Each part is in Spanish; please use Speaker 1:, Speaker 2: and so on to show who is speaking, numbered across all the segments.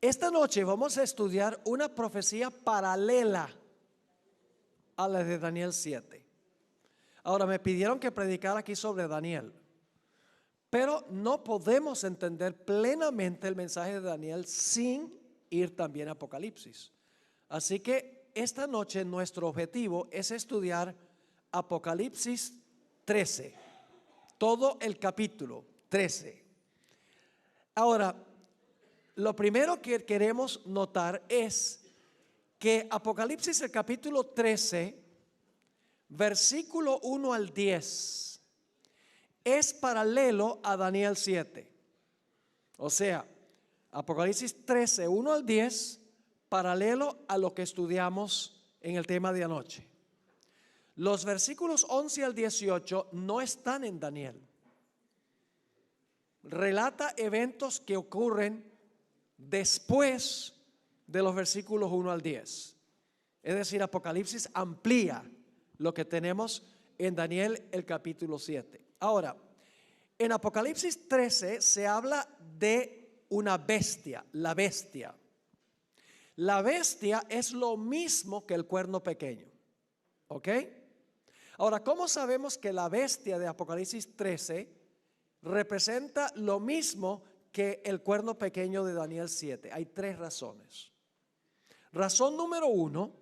Speaker 1: Esta noche vamos a estudiar una profecía paralela a la de Daniel 7. Ahora me pidieron que predicara aquí sobre Daniel, pero no podemos entender plenamente el mensaje de Daniel sin ir también a Apocalipsis. Así que esta noche nuestro objetivo es estudiar Apocalipsis 13, todo el capítulo 13. Ahora, lo primero que queremos notar es que Apocalipsis el capítulo 13, versículo 1 al 10, es paralelo a Daniel 7. O sea, Apocalipsis 13, 1 al 10, paralelo a lo que estudiamos en el tema de anoche. Los versículos 11 al 18 no están en Daniel. Relata eventos que ocurren después de los versículos 1 al 10. Es decir, Apocalipsis amplía lo que tenemos en Daniel el capítulo 7. Ahora, en Apocalipsis 13 se habla de una bestia, la bestia. La bestia es lo mismo que el cuerno pequeño. ¿Ok? Ahora, ¿cómo sabemos que la bestia de Apocalipsis 13 representa lo mismo que el cuerno pequeño de Daniel 7? Hay tres razones. Razón número 1,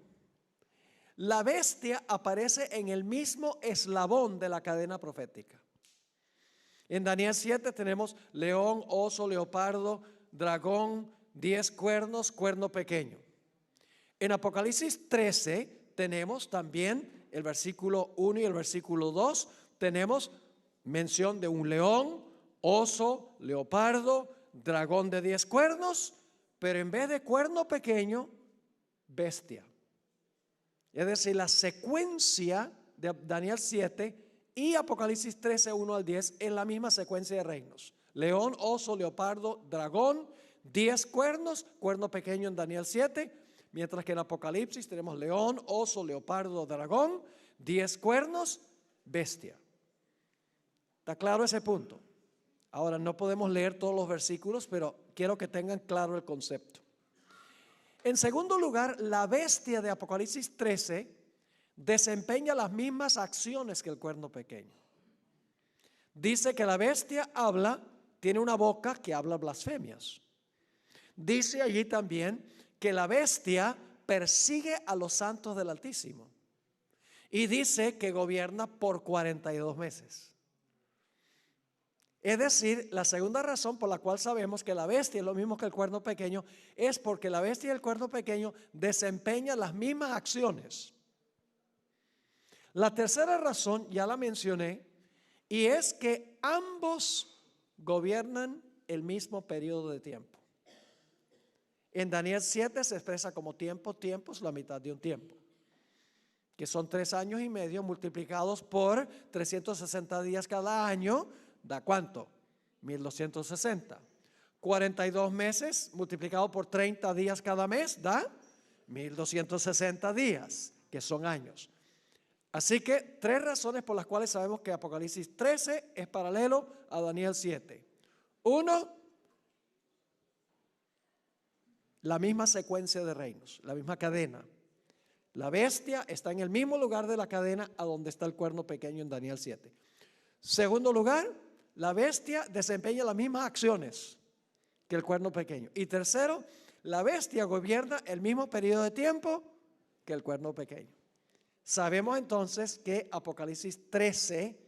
Speaker 1: la bestia aparece en el mismo eslabón de la cadena profética. En Daniel 7 tenemos león, oso, leopardo, dragón, 10 cuernos, cuerno pequeño. En Apocalipsis 13 tenemos también el versículo 1 y el versículo 2, tenemos mención de un león, oso, leopardo, dragón de 10 cuernos, pero en vez de cuerno pequeño, bestia. Es decir, la secuencia de Daniel 7 y Apocalipsis 13, 1 al 10 es la misma secuencia de reinos. León, oso, leopardo, dragón, 10 cuernos, cuerno pequeño en Daniel 7, mientras que en Apocalipsis tenemos león, oso, leopardo, dragón, 10 cuernos, bestia. ¿Está claro ese punto? Ahora no podemos leer todos los versículos, pero quiero que tengan claro el concepto. En segundo lugar, la bestia de Apocalipsis 13 desempeña las mismas acciones que el cuerno pequeño. Dice que la bestia habla, tiene una boca que habla blasfemias. Dice allí también que la bestia persigue a los santos del Altísimo. Y dice que gobierna por 42 meses. Es decir, la segunda razón por la cual sabemos que la bestia es lo mismo que el cuerno pequeño es porque la bestia y el cuerno pequeño desempeñan las mismas acciones. La tercera razón ya la mencioné, y es que ambos gobiernan el mismo periodo de tiempo. En Daniel 7 se expresa como tiempo, tiempos, la mitad de un tiempo, que son 3 años y medio multiplicados por 360 días cada año. ¿Da cuánto? 1260. 42 meses multiplicado por 30 días cada mes da 1260 días, que son años. Así que 3 razones por las cuales sabemos que Apocalipsis 13 es paralelo a Daniel 7. 1, la misma secuencia de reinos, la misma cadena. La bestia está en el mismo lugar de la cadena a donde está el cuerno pequeño en Daniel 7. Segundo lugar, la bestia desempeña las mismas acciones que el cuerno pequeño. Y tercero, la bestia gobierna el mismo periodo de tiempo que el cuerno pequeño. Sabemos entonces que Apocalipsis 13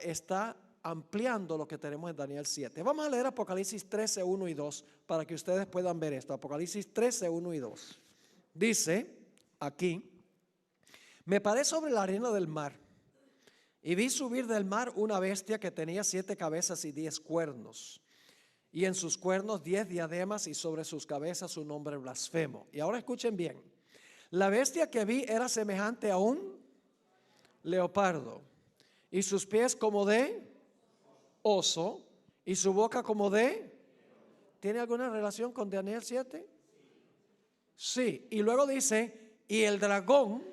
Speaker 1: está ampliando lo que tenemos en Daniel 7. Vamos a leer Apocalipsis 13, 1 y 2 para que ustedes puedan ver esto. Apocalipsis 13, 1 y 2. Dice aquí: me paré sobre la arena del mar y vi subir del mar una bestia que tenía 7 cabezas y 10 cuernos, y en sus cuernos 10 diademas, y sobre sus cabezas un nombre blasfemo. Y ahora escuchen bien: la bestia que vi era semejante a un leopardo, y sus pies como de oso, y su boca como de... ¿Tiene alguna relación con Daniel 7? Sí. Y luego dice: y el dragón.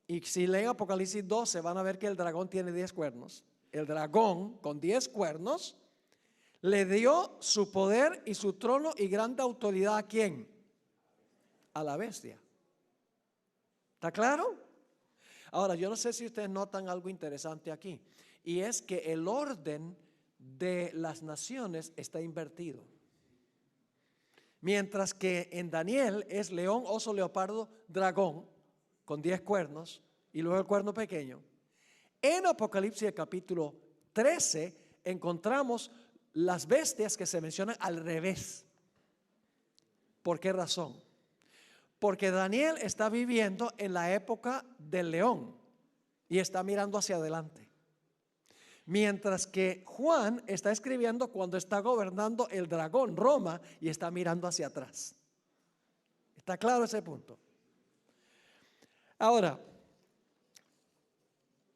Speaker 1: Y si leen Apocalipsis 12 van a ver que el dragón tiene 10 cuernos. El dragón con 10 cuernos Le dio su poder y su trono y grande autoridad, ¿a quién? A la bestia. ¿Está claro? Ahora, yo no sé si ustedes notan algo interesante aquí, y es que el orden de las naciones está invertido. Mientras que en Daniel es león, oso, leopardo, dragón, con 10 cuernos, y luego el cuerno pequeño. En Apocalipsis capítulo 13 encontramos las bestias que se mencionan al revés. ¿Por qué razón? Porque Daniel está viviendo en la época del león y está mirando hacia adelante. Mientras que Juan está escribiendo cuando está gobernando el dragón, Roma, y está mirando hacia atrás. ¿Está claro ese punto? Ahora,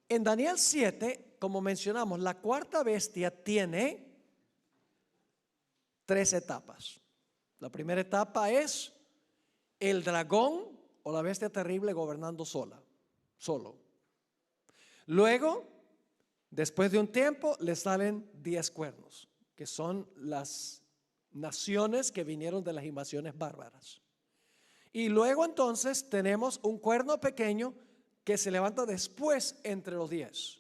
Speaker 1: en Daniel 7, como mencionamos, la cuarta bestia tiene 3 etapas. La primera etapa es el dragón o la bestia terrible gobernando solo. Luego, después de un tiempo, le salen 10 cuernos, que son las naciones que vinieron de las invasiones bárbaras. Y luego entonces tenemos un cuerno pequeño que se levanta después entre los 10.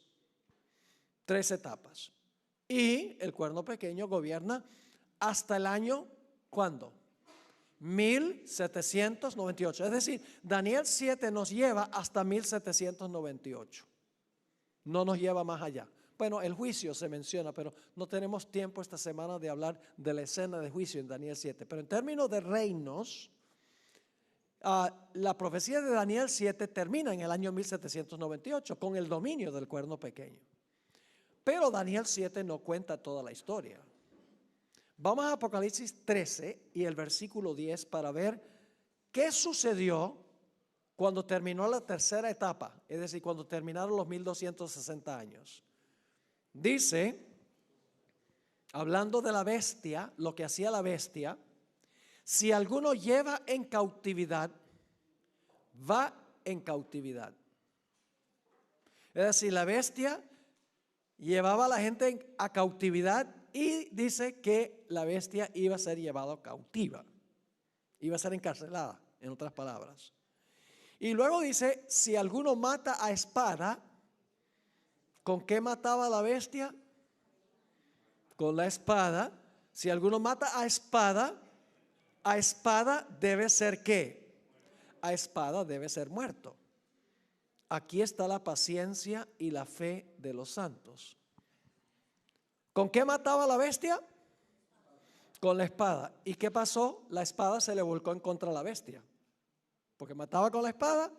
Speaker 1: 3 etapas. Y el cuerno pequeño gobierna hasta el año, ¿cuándo? 1798. Es decir, Daniel 7 nos lleva hasta 1798. No nos lleva más allá. Bueno, el juicio se menciona, pero no tenemos tiempo esta semana de hablar de la escena de juicio en Daniel 7. Pero en términos de reinos, la profecía de Daniel 7 termina en el año 1798 con el dominio del cuerno pequeño. Pero Daniel 7 no cuenta toda la historia. Vamos a Apocalipsis 13 y el versículo 10 para ver qué sucedió cuando terminó la tercera etapa, es decir, cuando terminaron los 1260 años. Dice, hablando de la bestia, lo que hacía la bestia: si alguno lleva en cautividad, va en cautividad. Es decir, la bestia llevaba a la gente a cautividad y dice que la bestia iba a ser llevada cautiva, iba a ser encarcelada, en otras palabras. Y luego dice, si alguno mata a espada, ¿con qué mataba a la bestia? Con la espada. Si alguno mata a espada debe ser ¿qué? A espada debe ser muerto. Aquí está la paciencia y la fe de los santos. ¿Con qué mataba a la bestia? Con la espada. ¿Y qué pasó? La espada se le volcó en contra de la bestia. Porque mataba con la espada,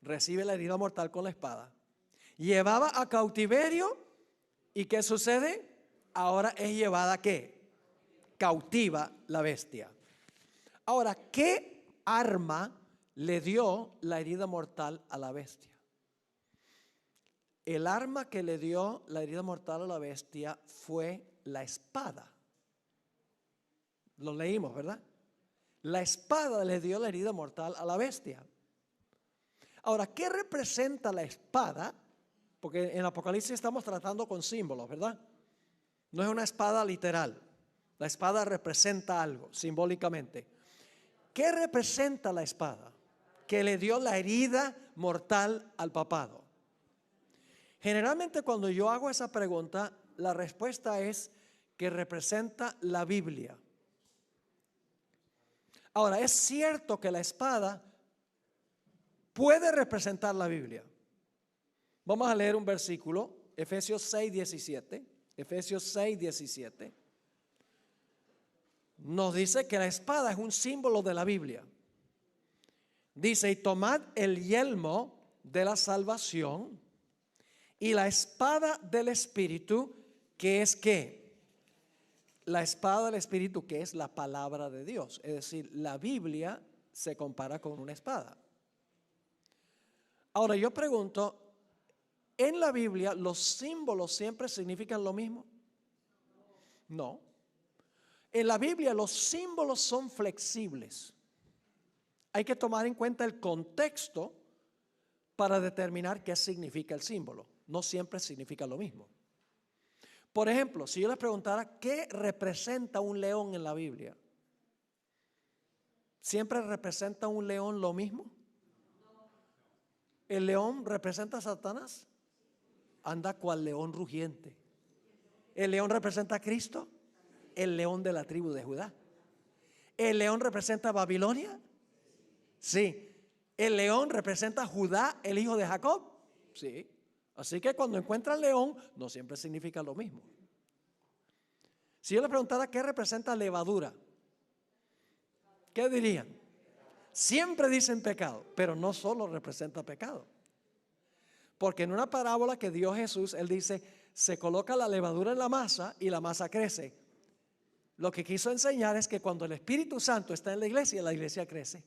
Speaker 1: recibe la herida mortal con la espada. Llevaba a cautiverio, ¿y qué sucede? Ahora es llevada ¿qué? Cautiva la bestia. Ahora, ¿qué arma le dio la herida mortal a la bestia? El arma que le dio la herida mortal a la bestia fue la espada. Lo leímos, ¿verdad? La espada le dio la herida mortal a la bestia. Ahora, ¿qué representa la espada? Porque en Apocalipsis estamos tratando con símbolos, ¿verdad? No es una espada literal. La espada representa algo simbólicamente. ¿Qué representa la espada? Que le dio la herida mortal al papado. Generalmente cuando yo hago esa pregunta, la respuesta es que representa la Biblia. Ahora, es cierto que la espada puede representar la Biblia. Vamos a leer un versículo, Efesios 6:17. Efesios 6:17. Nos dice que la espada es un símbolo de la Biblia. Dice, y tomad el yelmo de la salvación y la espada del Espíritu, que es ¿qué? La espada del Espíritu, que es la palabra de Dios. Es decir, la Biblia se compara con una espada. Ahora yo pregunto, ¿en la Biblia los símbolos siempre significan lo mismo? No. En la Biblia los símbolos son flexibles. Hay que tomar en cuenta el contexto para determinar qué significa el símbolo. No siempre significa lo mismo. Por ejemplo, si yo les preguntara qué representa un león en la Biblia, ¿siempre representa un león lo mismo? ¿El león representa a Satanás? Anda cual león rugiente. ¿El león representa a Cristo? El león de la tribu de Judá. ¿El león representa a Babilonia? Sí. ¿El león representa a Judá, el hijo de Jacob? Sí. Así que cuando encuentran león, no siempre significa lo mismo. Si yo les preguntara qué representa levadura, ¿qué dirían? Siempre dicen pecado, pero no solo representa pecado. Porque en una parábola que dio Jesús, Él dice, se coloca la levadura en la masa y la masa crece. Lo que quiso enseñar es que cuando el Espíritu Santo está en la iglesia crece.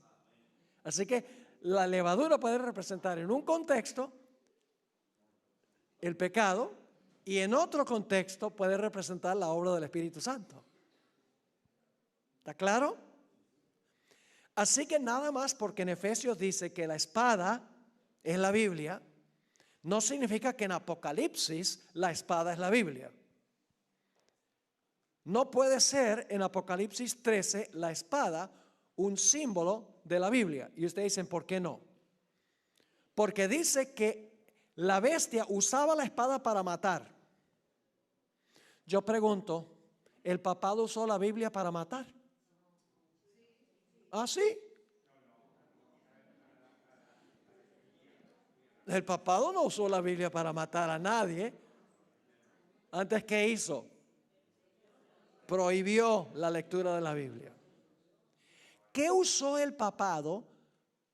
Speaker 1: Así que la levadura puede representar en un contexto el pecado y en otro contexto puede representar la obra del Espíritu Santo. ¿Está claro? Así que nada más porque en Efesios dice que la espada es la Biblia, no significa que en Apocalipsis la espada es la Biblia. No puede ser en Apocalipsis 13 la espada un símbolo de la Biblia. Y ustedes dicen, ¿por qué no? Porque dice que la bestia usaba la espada para matar. Yo pregunto, ¿el papado usó la Biblia para matar? ¿Ah, sí? El papado no usó la Biblia para matar a nadie. Antes, ¿qué hizo? Prohibió la lectura de la Biblia. ¿Qué usó el papado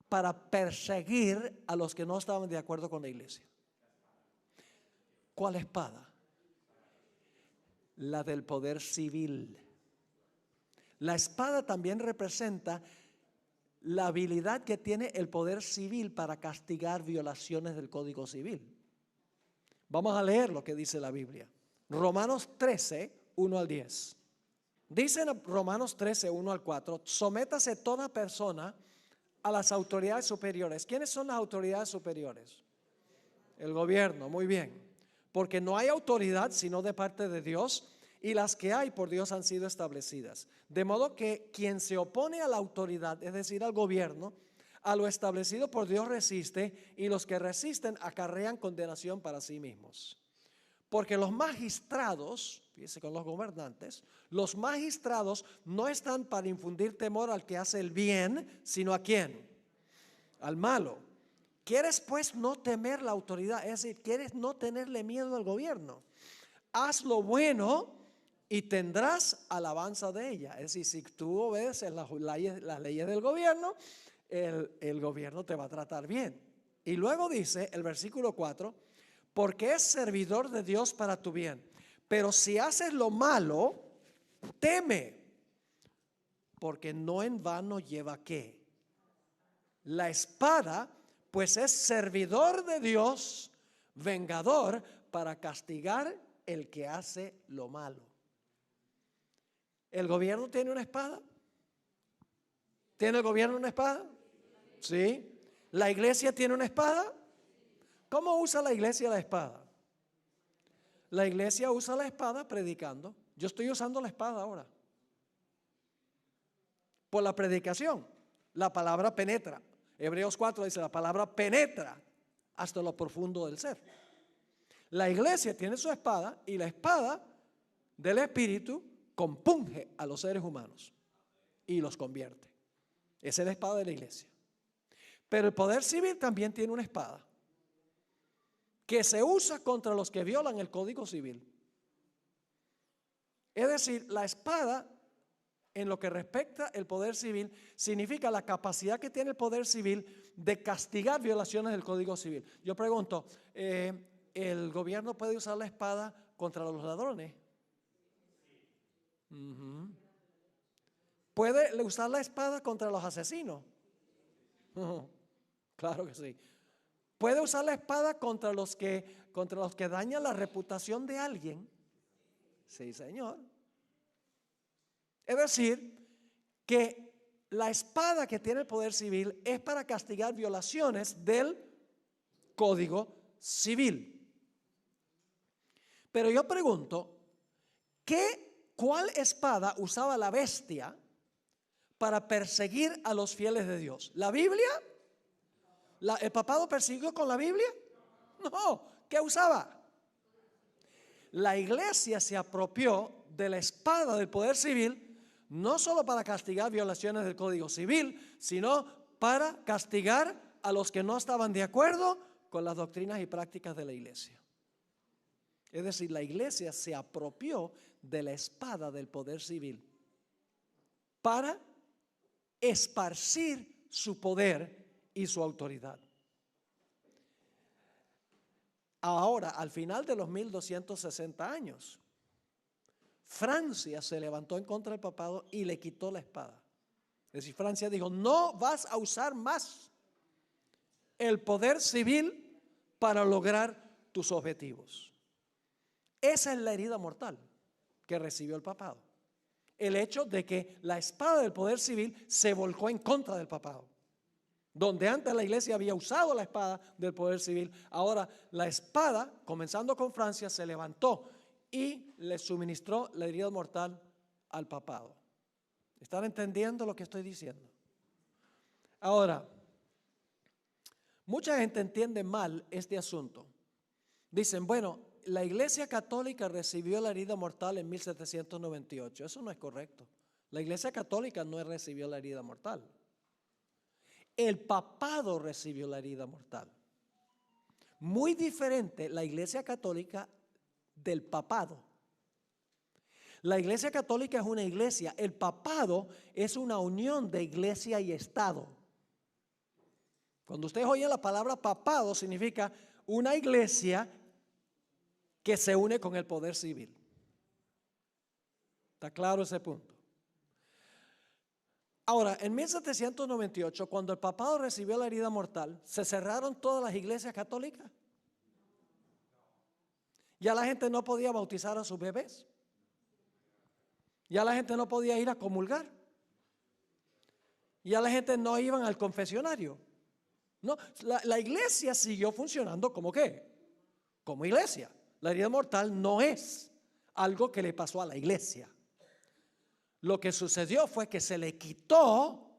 Speaker 1: para perseguir a los que no estaban de acuerdo con la iglesia? ¿Cuál espada? La del poder civil. La espada también representa la habilidad que tiene el poder civil para castigar violaciones del Código Civil. Vamos a leer lo que dice la Biblia. Romanos 13, 1 al 10. Dice en Romanos 13, 1 al 4, sométase toda persona a las autoridades superiores. ¿Quiénes son las autoridades superiores? El gobierno, muy bien. Porque no hay autoridad sino de parte de Dios, y las que hay por Dios han sido establecidas. De modo que quien se opone a la autoridad, es decir, al gobierno, a lo establecido por Dios resiste, y los que resisten acarrean condenación para sí mismos. Porque los magistrados, fíjese con los gobernantes, los magistrados no están para infundir temor al que hace el bien, sino ¿a quién? Al malo. ¿Quieres pues no temer la autoridad? Es decir, ¿quieres no tenerle miedo al gobierno? Haz lo bueno y tendrás alabanza de ella. Es decir, si tú obedeces las leyes del gobierno, el gobierno te va a tratar bien. Y luego dice el versículo 4, porque es servidor de Dios para tu bien. Pero si haces lo malo, teme, porque no en vano lleva ¿qué? La espada, pues es servidor de Dios, vengador para castigar el que hace lo malo. ¿El gobierno tiene una espada? ¿Tiene el gobierno una espada? Sí. ¿La iglesia tiene una espada? ¿Cómo usa la iglesia la espada? La iglesia usa la espada predicando. Yo estoy usando la espada ahora. Por la predicación. La palabra penetra. Hebreos 4 dice, la palabra penetra hasta lo profundo del ser. La iglesia tiene su espada y la espada del Espíritu compunge a los seres humanos y los convierte. Esa es la espada de la iglesia. Pero el poder civil también tiene una espada que se usa contra los que violan el Código Civil. Es decir, la espada, en lo que respecta el poder civil, significa la capacidad que tiene el poder civil de castigar violaciones del Código Civil. Yo pregunto, ¿el gobierno puede usar la espada contra los ladrones? ¿Puede usar la espada contra los asesinos? Claro que sí. ¿Puede usar la espada contra los que dañan la reputación de alguien? Sí, señor. Es decir, que la espada que tiene el poder civil es para castigar violaciones del Código Civil. Pero yo pregunto, ¿Cuál espada usaba la bestia para perseguir a los fieles de Dios? ¿La Biblia? ¿El papado persiguió con la Biblia? No. ¿Qué usaba? La iglesia se apropió de la espada del poder civil, no solo para castigar violaciones del Código Civil, sino para castigar a los que no estaban de acuerdo con las doctrinas y prácticas de la iglesia. Es decir, la iglesia se apropió de la espada del poder civil para esparcir su poder y su autoridad. Ahora, al final de los 1260 años, Francia se levantó en contra del papado y le quitó la espada. Es decir, Francia dijo, no vas a usar más el poder civil para lograr tus objetivos. Esa es la herida mortal que recibió el papado. El hecho de que la espada del poder civil se volcó en contra del papado. Donde antes la iglesia había usado la espada del poder civil, ahora la espada, comenzando con Francia, se levantó y le suministró la herida mortal al papado. ¿Están entendiendo lo que estoy diciendo? Ahora, mucha gente entiende mal este asunto. Dicen, bueno, la iglesia católica recibió la herida mortal en 1798. Eso no es correcto. La iglesia católica no recibió la herida mortal. El papado recibió la herida mortal. Muy diferente la iglesia católica del papado. La iglesia católica es una iglesia, el papado es una unión de iglesia y Estado. Cuando ustedes oyen la palabra papado, significa una iglesia que se une con el poder civil. ¿Está claro ese punto? Ahora, en 1798, cuando el papado recibió la herida mortal, ¿se cerraron todas las iglesias católicas? Ya la gente no podía bautizar a sus bebés. Ya la gente no podía ir a comulgar. Ya la gente no iba al confesionario. No, la iglesia siguió funcionando como ¿qué? Como iglesia. La herida mortal no es algo que le pasó a la iglesia. Lo que sucedió fue que se le quitó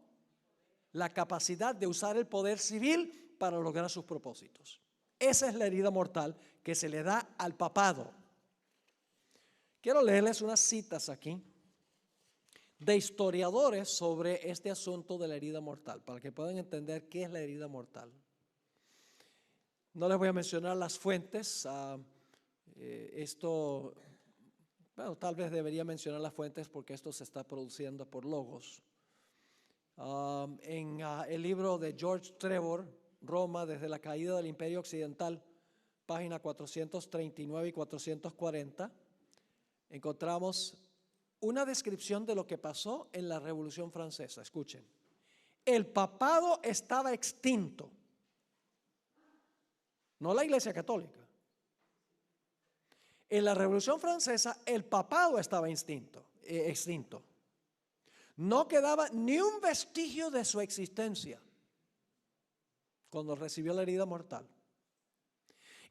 Speaker 1: la capacidad de usar el poder civil para lograr sus propósitos. Esa es la herida mortal que se le da al papado. Quiero leerles unas citas aquí de historiadores sobre este asunto de la herida mortal, para que puedan entender qué es la herida mortal. No les voy a mencionar las fuentes. Bueno, tal vez debería mencionar las fuentes porque esto se está produciendo por Logos. En el libro de George Trevor, Roma, desde la caída del Imperio Occidental, página 439 y 440, encontramos una descripción de lo que pasó en la Revolución Francesa. Escuchen, el papado estaba extinto, no la Iglesia Católica. En la Revolución Francesa el papado estaba extinto. No quedaba ni un vestigio de su existencia cuando recibió la herida mortal.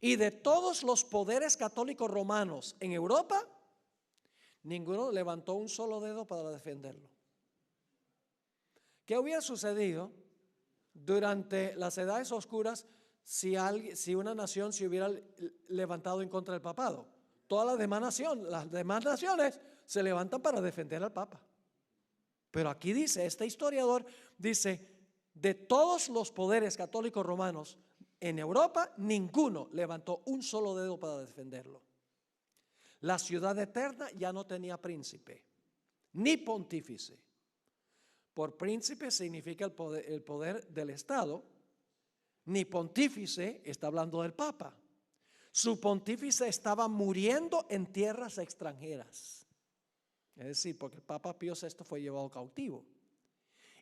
Speaker 1: Y de todos los poderes católicos romanos en Europa, ninguno levantó un solo dedo para defenderlo. ¿Qué hubiera sucedido durante las edades oscuras si una nación se hubiera levantado en contra del papado? Todas las demás naciones se levantan para defender al Papa. Pero aquí dice, este historiador dice, de todos los poderes católicos romanos en Europa, ninguno levantó un solo dedo para defenderlo. La ciudad eterna ya no tenía príncipe, ni pontífice. Por príncipe significa el poder del Estado, ni pontífice está hablando del Papa. Su pontífice estaba muriendo en tierras extranjeras. Es decir, porque el Papa Pío VI fue llevado cautivo.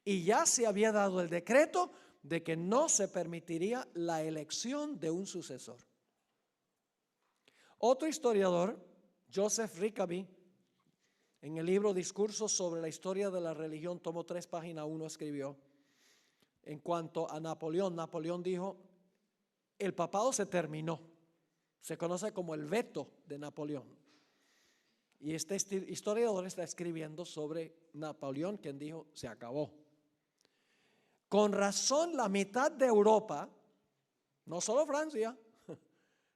Speaker 1: Y ya se había dado el decreto de que no se permitiría la elección de un sucesor. Otro historiador, Joseph Rickaby, en el libro Discursos sobre la historia de la religión, tomo 3, página 1, escribió, en cuanto a Napoleón dijo, el papado se terminó. Se conoce como el veto de Napoleón. Y este historiador está escribiendo sobre Napoleón, quien dijo, se acabó. Con razón, la mitad de Europa, no solo Francia,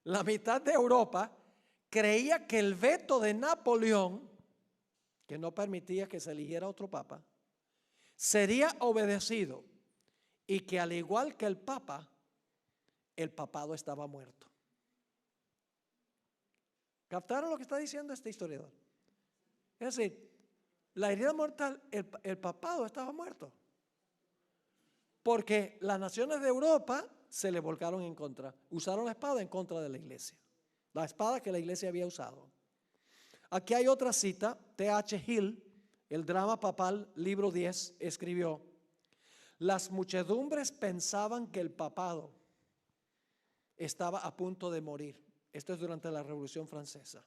Speaker 1: la mitad de Europa creía que el veto de Napoleón, que no permitía que se eligiera otro papa, sería obedecido y que al igual que el papa, el papado estaba muerto. ¿Captaron lo que está diciendo este historiador? Es decir, la herida mortal, el papado estaba muerto. Porque las naciones de Europa se le volcaron en contra, usaron la espada en contra de la iglesia. La espada que la iglesia había usado. Aquí hay otra cita, T.H. Hill, el drama papal, libro 10, escribió: las muchedumbres pensaban que el papado estaba a punto de morir. Esto es durante la Revolución Francesa.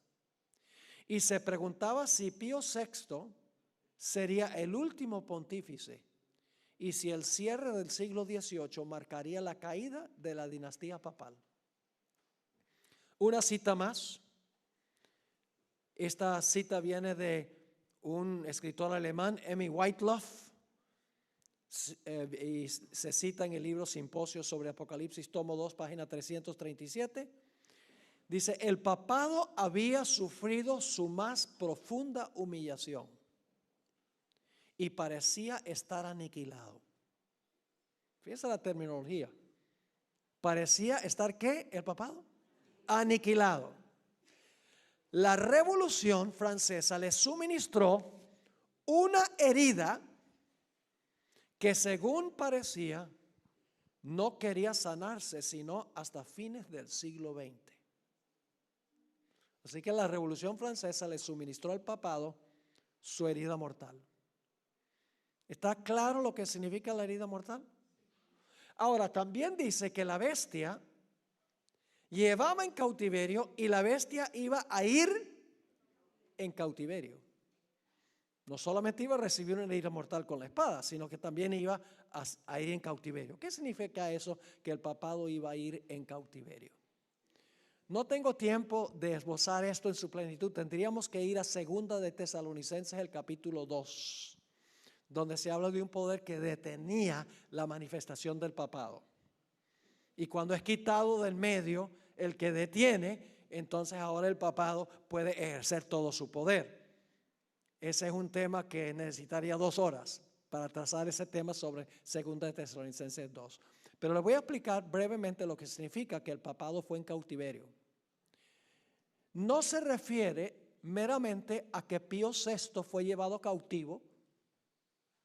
Speaker 1: Y se preguntaba si Pío VI sería el último pontífice y si el cierre del siglo XVIII marcaría la caída de la dinastía papal. Una cita más. Esta cita viene de un escritor alemán, Emmy Whiteloff, y se cita en el libro Simposio sobre Apocalipsis, tomo 2, página 337. Dice: el papado había sufrido su más profunda humillación y parecía estar aniquilado. Fíjense la terminología. Parecía estar, ¿qué? El papado aniquilado. La Revolución Francesa le suministró una herida que, según parecía, no quería sanarse sino hasta fines del siglo XX. Así que la Revolución Francesa le suministró al papado su herida mortal. ¿Está claro lo que significa la herida mortal? Ahora, también dice que la bestia llevaba en cautiverio y la bestia iba a ir en cautiverio. No solamente iba a recibir una herida mortal con la espada, sino que también iba a ir en cautiverio. ¿Qué significa eso? Que el papado iba a ir en cautiverio. No tengo tiempo de esbozar esto en su plenitud. Tendríamos que ir a 2 de Tesalonicenses, el capítulo 2, donde se habla de un poder que detenía la manifestación del papado. Y cuando es quitado del medio el que detiene, entonces ahora el papado puede ejercer todo su poder. Ese es un tema que necesitaría 2 horas para trazar ese tema sobre 2 de Tesalonicenses 2. Pero les voy a explicar brevemente lo que significa que el papado fue en cautiverio. No se refiere meramente a que Pío VI fue llevado cautivo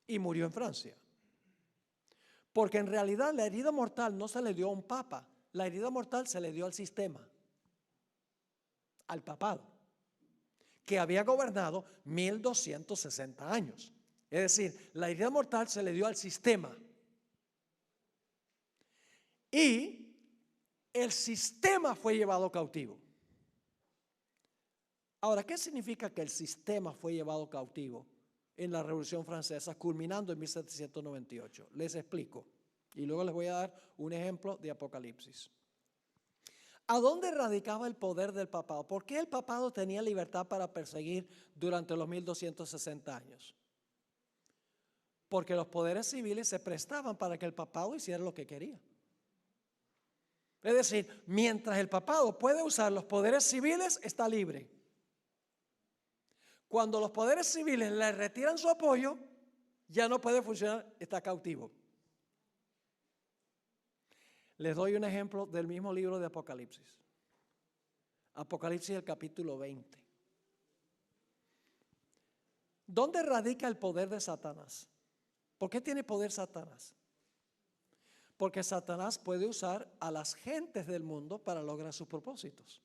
Speaker 1: y murió en Francia. Porque en realidad la herida mortal no se le dio a un papa, la herida mortal se le dio al sistema, al papado, que había gobernado 1260 años. Es decir, la herida mortal se le dio al sistema. Y el sistema fue llevado cautivo. Ahora, ¿qué significa que el sistema fue llevado cautivo en la Revolución Francesa, culminando en 1798? Les explico y luego les voy a dar un ejemplo de Apocalipsis. ¿A dónde radicaba el poder del papado? ¿Por qué el papado tenía libertad para perseguir durante los 1260 años? Porque los poderes civiles se prestaban para que el papado hiciera lo que quería. Es decir, mientras el papado puede usar los poderes civiles, está libre. Cuando los poderes civiles le retiran su apoyo, ya no puede funcionar, está cautivo. Les doy un ejemplo del mismo libro de Apocalipsis. Apocalipsis, el capítulo 20. ¿Dónde radica el poder de Satanás? ¿Por qué tiene poder Satanás? Porque Satanás puede usar a las gentes del mundo para lograr sus propósitos.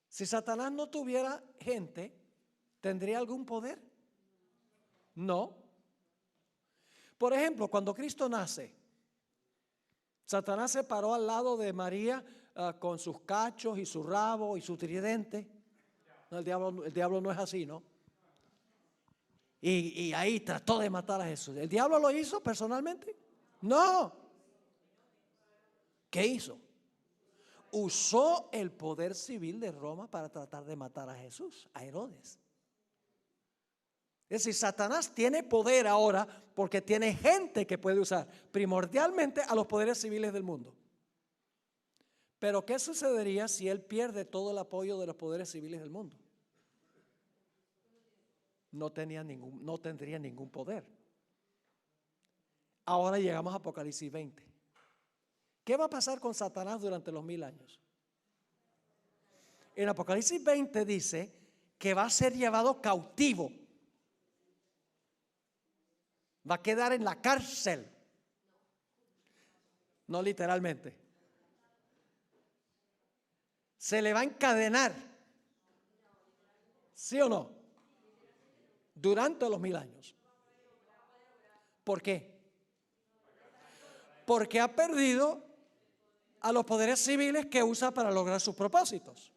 Speaker 1: Si Satanás no tuviera gente, ¿tendría algún poder? No. Por ejemplo, cuando Cristo nace, Satanás se paró al lado de María con sus cachos y su rabo y su tridente. No, el diablo no es así, ¿no? Y ahí trató de matar a Jesús. ¿El diablo lo hizo personalmente? No. ¿Qué hizo? usó el poder civil de Roma para tratar de matar a Jesús, a Herodes. Es decir, Satanás tiene poder ahora porque tiene gente que puede usar primordialmente a los poderes civiles del mundo. Pero ¿qué sucedería si él pierde todo el apoyo de los poderes civiles del mundo? No tendría ningún poder. Ahora llegamos a Apocalipsis 20. ¿Qué va a pasar con Satanás durante los 1000 años? En Apocalipsis 20 dice que va a ser llevado cautivo. Va a quedar en la cárcel. No literalmente. Se le va a encadenar. ¿Sí o no? Durante los 1000 años. ¿Por qué? Porque ha perdido a los poderes civiles que usa para lograr sus propósitos.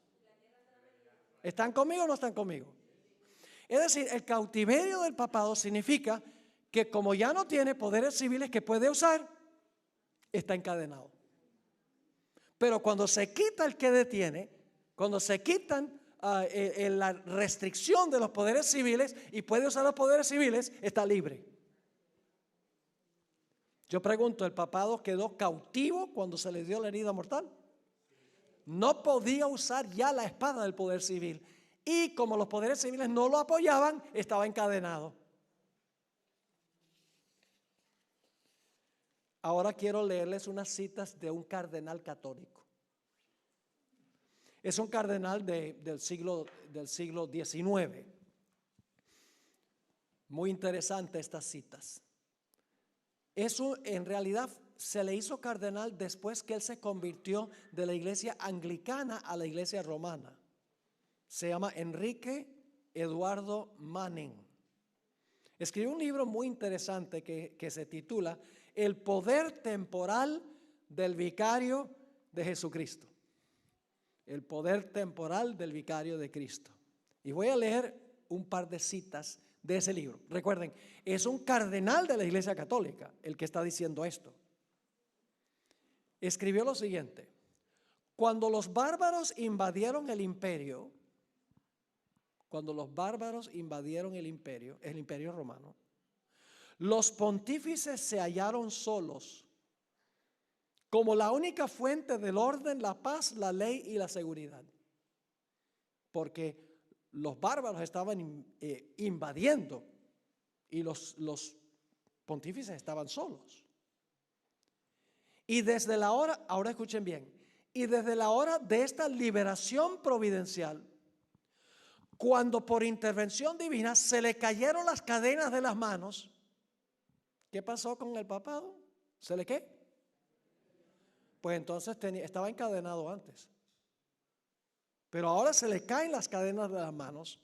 Speaker 1: ¿Están conmigo o no están conmigo? Es decir, el cautiverio del papado significa que como ya no tiene poderes civiles que puede usar, está encadenado. Pero cuando se quita el que detiene, cuando se quitan la restricción de los poderes civiles y puede usar los poderes civiles, está libre. Yo pregunto, ¿el papado quedó cautivo cuando se le dio la herida mortal? No podía usar ya la espada del poder civil. Y como los poderes civiles no lo apoyaban, estaba encadenado. Ahora quiero leerles unas citas de un cardenal católico. Es un cardenal del siglo XIX. Muy interesante estas citas. Eso en realidad se le hizo cardenal después que él se convirtió de la iglesia anglicana a la iglesia romana. Se llama Enrique Eduardo Manning. Escribió un libro muy interesante que se titula El poder temporal del vicario de Jesucristo. El poder temporal del vicario de Cristo. Y voy a leer un par de citas de ese libro. Recuerden, es un cardenal de la Iglesia Católica el que está diciendo esto. Escribió lo siguiente: cuando los bárbaros invadieron el imperio, el imperio romano, los pontífices se hallaron solos como la única fuente del orden, la paz, la ley y la seguridad. Porque los bárbaros estaban invadiendo y los pontífices estaban solos. Y desde la hora, ahora escuchen bien, y desde la hora de esta liberación providencial, cuando por intervención divina se le cayeron las cadenas de las manos, ¿qué pasó con el papado? ¿Se le qué? Pues entonces estaba encadenado antes. Pero ahora se le caen las cadenas de las manos.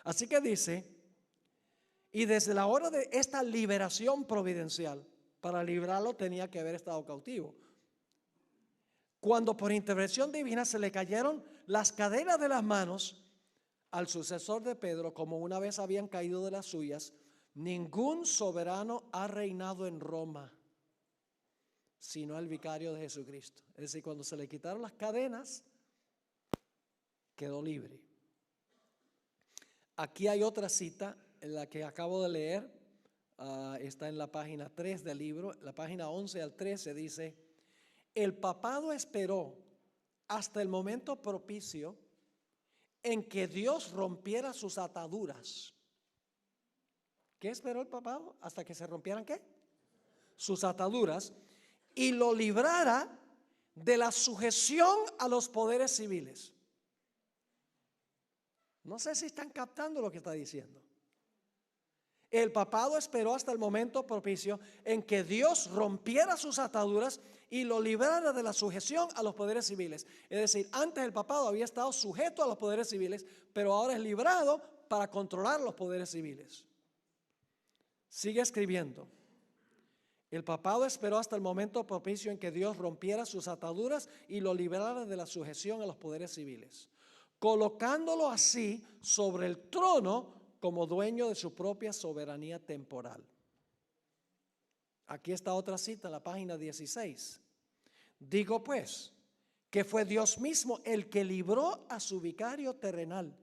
Speaker 1: Así que dice, y desde la hora de esta liberación providencial, para librarlo tenía que haber estado cautivo. Cuando por intervención divina se le cayeron las cadenas de las manos al sucesor de Pedro, como una vez habían caído de las suyas, ningún soberano ha reinado en Roma, sino el vicario de Jesucristo. Es decir, cuando se le quitaron las cadenas, quedó libre. Aquí hay otra cita, en la que acabo de leer, está en la página 3 del libro, la página 11 al 13 dice: el papado esperó hasta el momento propicio en que Dios rompiera sus ataduras. ¿Qué esperó el papado? Hasta que se rompieran ¿qué? Sus ataduras, y lo librara de la sujeción a los poderes civiles. No sé si están captando lo que está diciendo. El papado esperó hasta el momento propicio en que Dios rompiera sus ataduras y lo librara de la sujeción a los poderes civiles. Es decir, antes el papado había estado sujeto a los poderes civiles, pero ahora es librado para controlar los poderes civiles. Sigue escribiendo. El papado esperó hasta el momento propicio en que Dios rompiera sus ataduras y lo librara de la sujeción a los poderes civiles, colocándolo así sobre el trono como dueño de su propia soberanía temporal. Aquí está otra cita en la página 16. Digo pues que fue Dios mismo el que libró a su vicario terrenal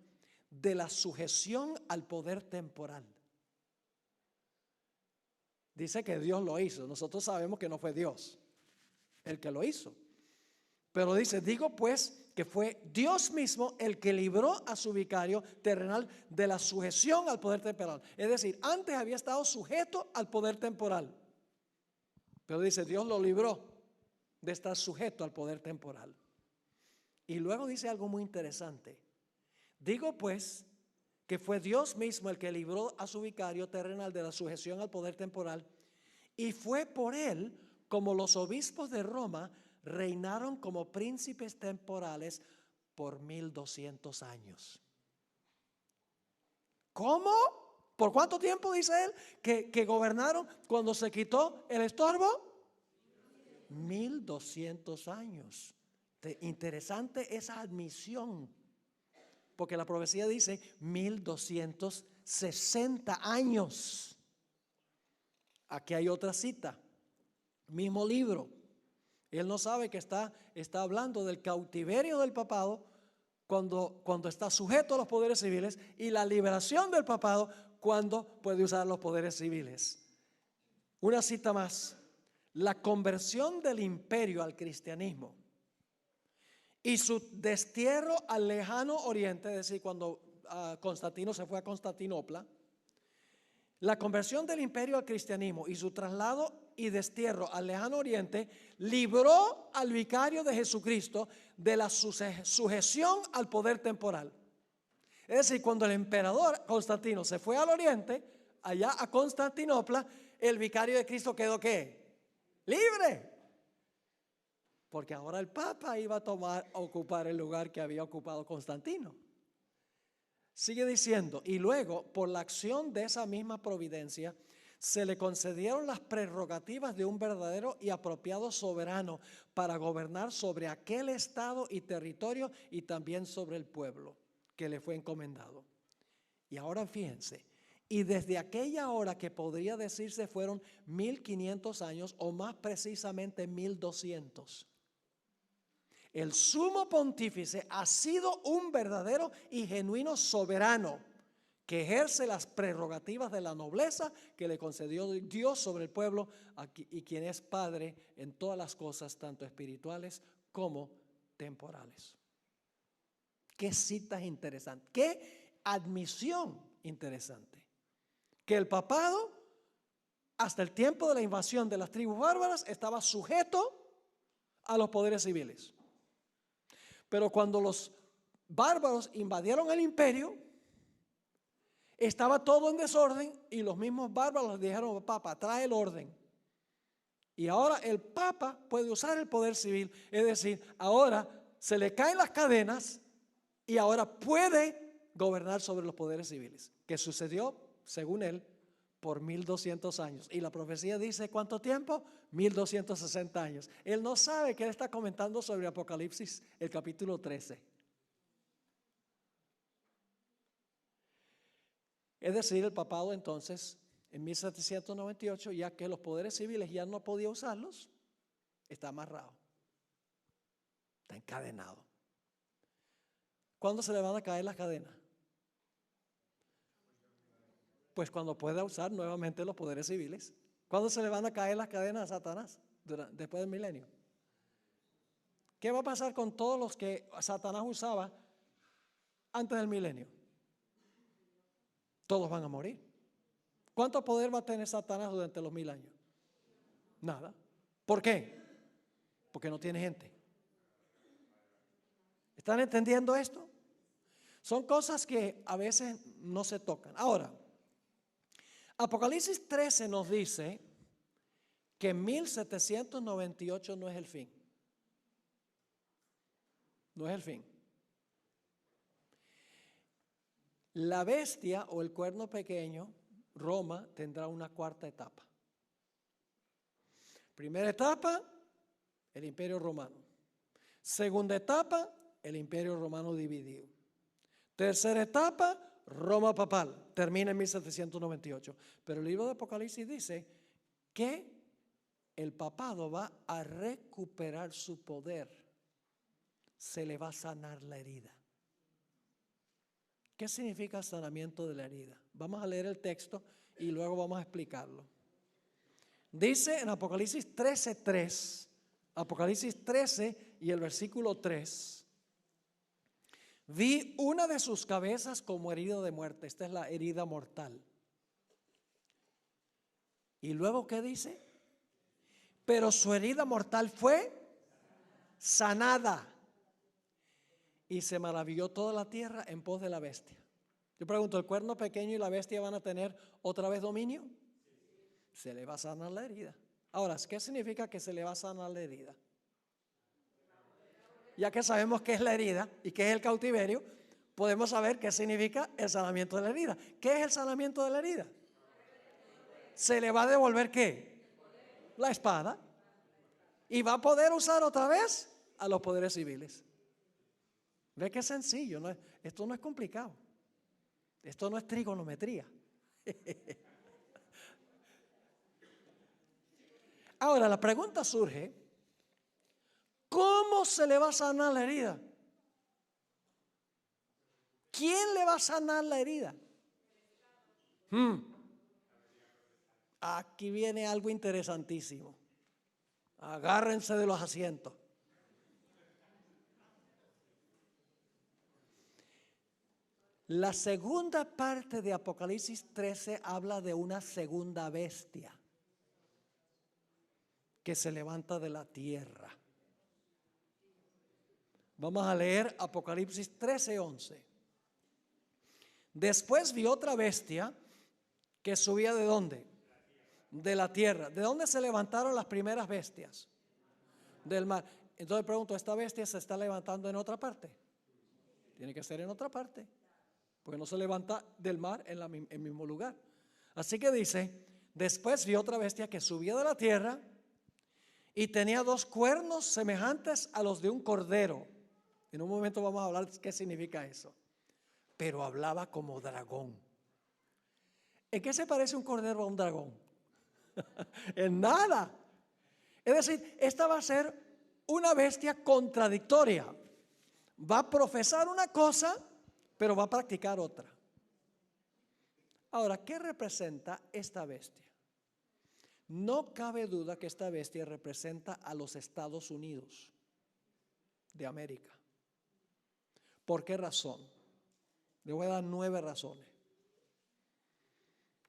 Speaker 1: de la sujeción al poder temporal. Dice que Dios lo hizo. Nosotros sabemos que no fue Dios el que lo hizo. Pero dice, digo pues que fue Dios mismo el que libró a su vicario terrenal de la sujeción al poder temporal. Es decir, antes había estado sujeto al poder temporal. Pero dice, Dios lo libró de estar sujeto al poder temporal. Y luego dice algo muy interesante. Digo pues que fue Dios mismo el que libró a su vicario terrenal de la sujeción al poder temporal, y fue por él como los obispos de Roma reinaron como príncipes temporales por 1200 años. ¿Cómo? ¿Por cuánto tiempo dice él que gobernaron cuando se quitó el estorbo? 1200 años. Interesante esa admisión, porque la profecía dice 1260 años. Aquí hay otra cita, mismo libro. Él no sabe que está hablando del cautiverio del papado cuando está sujeto a los poderes civiles, y la liberación del papado cuando puede usar los poderes civiles. Una cita más: la conversión del imperio al cristianismo y su destierro al lejano oriente, es decir, cuando Constantino se fue a Constantinopla, la conversión del imperio al cristianismo y su traslado y destierro al lejano oriente libró al vicario de Jesucristo de la sujeción al poder temporal. Es decir, cuando el emperador Constantino se fue al oriente, allá a Constantinopla, el vicario de Cristo quedó ¿qué? Libre. Porque ahora el Papa iba a ocupar el lugar que había ocupado Constantino. Sigue diciendo, y luego, por la acción de esa misma providencia, se le concedieron las prerrogativas de un verdadero y apropiado soberano para gobernar sobre aquel estado y territorio y también sobre el pueblo que le fue encomendado. Y ahora fíjense, y desde aquella hora que podría decirse fueron 1500 años, o más precisamente 1200. El sumo pontífice ha sido un verdadero y genuino soberano que ejerce las prerrogativas de la nobleza que le concedió Dios sobre el pueblo, y quien es Padre en todas las cosas, tanto espirituales como temporales. Qué citas interesantes, qué admisión interesante. Que el papado, hasta el tiempo de la invasión de las tribus bárbaras, estaba sujeto a los poderes civiles. Pero cuando los bárbaros invadieron el imperio, estaba todo en desorden, y los mismos bárbaros le dijeron: Papa, trae el orden. Y ahora el Papa puede usar el poder civil, es decir, ahora se le caen las cadenas y ahora puede gobernar sobre los poderes civiles, que sucedió, según él, por 1200 años. Y la profecía dice, ¿cuánto tiempo? 1260 años. Él no sabe que él está comentando sobre Apocalipsis, el capítulo 13. Es decir, el papado entonces, en 1798, ya que los poderes civiles ya no podía usarlos, está amarrado, está encadenado. ¿Cuándo se le van a caer las cadenas? Pues cuando pueda usar nuevamente los poderes civiles. ¿Cuándo se le van a caer las cadenas a Satanás? Después del milenio. ¿Qué va a pasar con todos los que Satanás usaba antes del milenio? Todos van a morir. ¿Cuánto poder va a tener Satanás durante los 1000 años? Nada. ¿Por qué? Porque no tiene gente. ¿Están entendiendo esto? Son cosas que a veces no se tocan. Ahora, Apocalipsis 13 nos dice que 1798 no es el fin. No es el fin. La bestia o el cuerno pequeño, Roma, tendrá una cuarta etapa. Primera etapa, el Imperio Romano. Segunda etapa, el Imperio Romano dividido. Tercera etapa, Roma papal, termina en 1798. Pero el libro de Apocalipsis dice que el papado va a recuperar su poder se le va a sanar la herida. ¿Qué significa el sanamiento de la herida? Vamos a leer el texto y luego vamos a explicarlo. Dice en Apocalipsis 13:3, Apocalipsis 13 y el versículo 3, vi una de sus cabezas como herida de muerte. Esta es la herida mortal. Y luego, ¿qué dice? Pero su herida mortal fue sanada. Y se maravilló toda la tierra en pos de la bestia. Yo pregunto, ¿el cuerno pequeño y la bestia van a tener otra vez dominio? Se le va a sanar la herida. Ahora, ¿qué significa que se le va a sanar la herida? Ya que sabemos qué es la herida y qué es el cautiverio, podemos saber qué significa el sanamiento de la herida. ¿Qué es el sanamiento de la herida? Se le va a devolver ¿qué? La espada. Y va a poder usar otra vez a los poderes civiles. Ve que es sencillo, esto no es complicado. Esto no es trigonometría. Ahora la pregunta surge, ¿cómo se le va a sanar la herida? ¿Quién le va a sanar la herida? Aquí viene algo interesantísimo. Agárrense de los asientos. La segunda parte de Apocalipsis 13 habla de una segunda bestia que se levanta de la tierra. Vamos a leer Apocalipsis 13:11. Después vi otra bestia que subía ¿de dónde? De la tierra. ¿De dónde se levantaron las primeras bestias? Del mar. Entonces pregunto, ¿esta bestia se está levantando en otra parte? Tiene que ser en otra parte, porque no se levanta del mar en el mismo lugar. Así que dice, después vi otra bestia que subía de la tierra y tenía 2 cuernos semejantes a los de un cordero. En un momento vamos a hablar qué significa eso. Pero hablaba como dragón. ¿En qué se parece un cordero a un dragón? En nada. Es decir, esta va a ser una bestia contradictoria. Va a profesar una cosa, pero va a practicar otra. Ahora, ¿qué representa esta bestia? No cabe duda que esta bestia representa a los Estados Unidos de América. ¿Por qué razón? Le voy a dar 9 razones.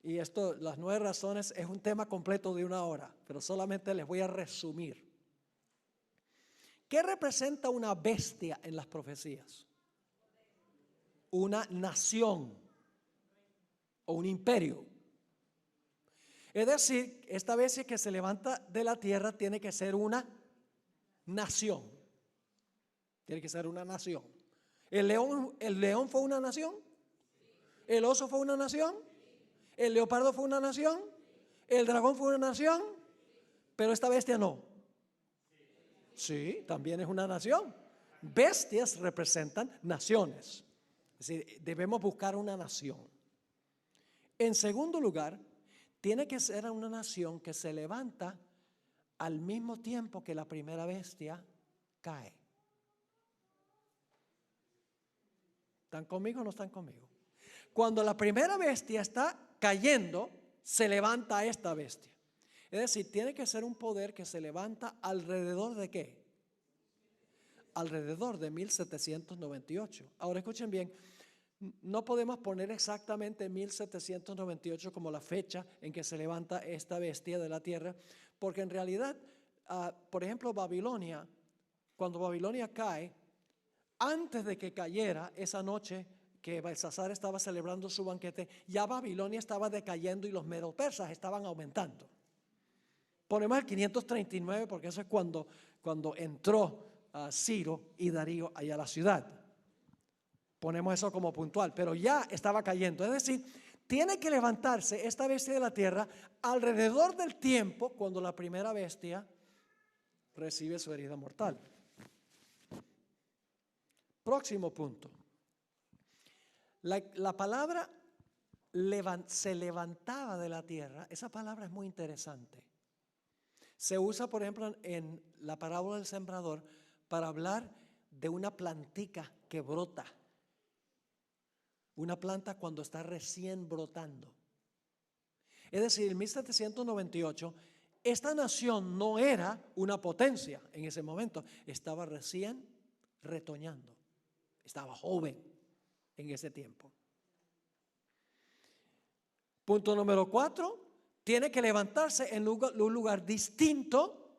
Speaker 1: Y las 9 razones es un tema completo de 1 hora, pero solamente les voy a resumir. ¿Qué representa una bestia en las profecías? Una nación o un imperio. Es decir, esta bestia que se levanta de la tierra tiene que ser una nación. Tiene que ser una nación. ¿El león fue una nación? ¿El oso fue una nación? ¿El leopardo fue una nación? ¿El dragón fue una nación? Pero esta bestia no. Sí, también es una nación. Bestias representan naciones. Es decir, debemos buscar una nación. En segundo lugar, tiene que ser una nación que se levanta al mismo tiempo que la primera bestia cae. ¿Están conmigo o no están conmigo? Cuando la primera bestia está cayendo, se levanta esta bestia. Es decir, tiene que ser un poder que se levanta alrededor de ¿qué? Alrededor de 1798. Ahora escuchen bien, no podemos poner exactamente 1798 como la fecha en que se levanta esta bestia de la tierra, porque en realidad, por ejemplo, Babilonia, cuando Babilonia cae, antes de que cayera esa noche que Belsasar estaba celebrando su banquete, ya Babilonia estaba decayendo y los medo-persas estaban aumentando. Ponemos el 539 porque eso es cuando entró Ciro y Darío allá a la ciudad. Ponemos eso como puntual, pero ya estaba cayendo. Es decir, tiene que levantarse esta bestia de la tierra alrededor del tiempo cuando la primera bestia recibe su herida mortal. Próximo punto. La palabra se levantaba de la tierra, esa palabra es muy interesante. Se usa, por ejemplo, en la parábola del sembrador para hablar de una plantica que brota. Una planta cuando está recién brotando. Es decir, en 1798, esta nación no era una potencia en ese momento. Estaba recién retoñando. Estaba joven en ese tiempo. Punto número 4. Tiene que levantarse en un lugar distinto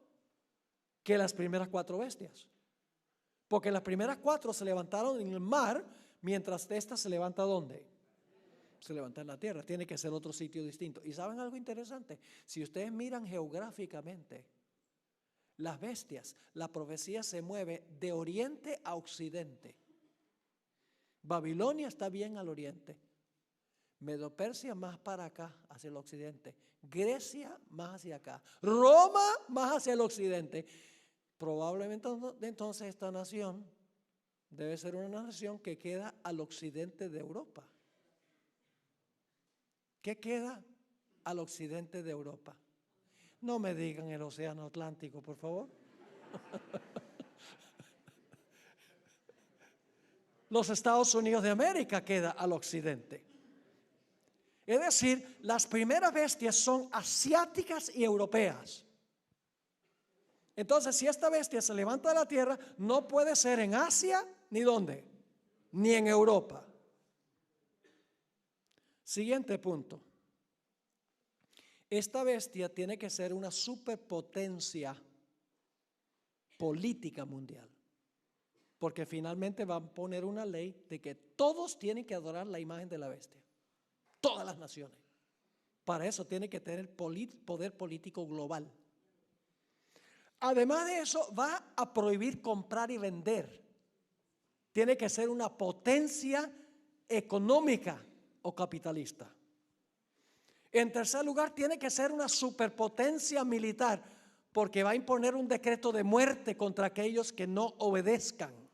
Speaker 1: que las primeras 4 bestias. Porque las primeras 4 se levantaron en el mar, mientras esta se levanta ¿dónde? Se levanta en la tierra. Tiene que ser otro sitio distinto. ¿Y saben algo interesante? Si ustedes miran geográficamente las bestias, la profecía se mueve de oriente a occidente. Babilonia está bien al oriente. Medo-Persia más para acá, hacia el occidente. Grecia más hacia acá. Roma más hacia el occidente. Probablemente entonces esta nación debe ser una nación que queda al occidente de Europa. ¿Qué queda al occidente de Europa? No me digan el océano Atlántico, por favor. Los Estados Unidos de América queda al occidente. Es decir, las primeras bestias son asiáticas y europeas. Entonces, si esta bestia se levanta de la tierra, no puede ser en Asia, ni dónde, ni en Europa. Siguiente punto. Esta bestia tiene que ser una superpotencia política mundial. Porque finalmente van a poner una ley de que todos tienen que adorar la imagen de la bestia. Todas las naciones. Para eso tiene que tener poder político global. Además de eso, va a prohibir comprar y vender. Tiene que ser una potencia económica o capitalista. En tercer lugar, tiene que ser una superpotencia militar, porque va a imponer un decreto de muerte contra aquellos que no obedezcan.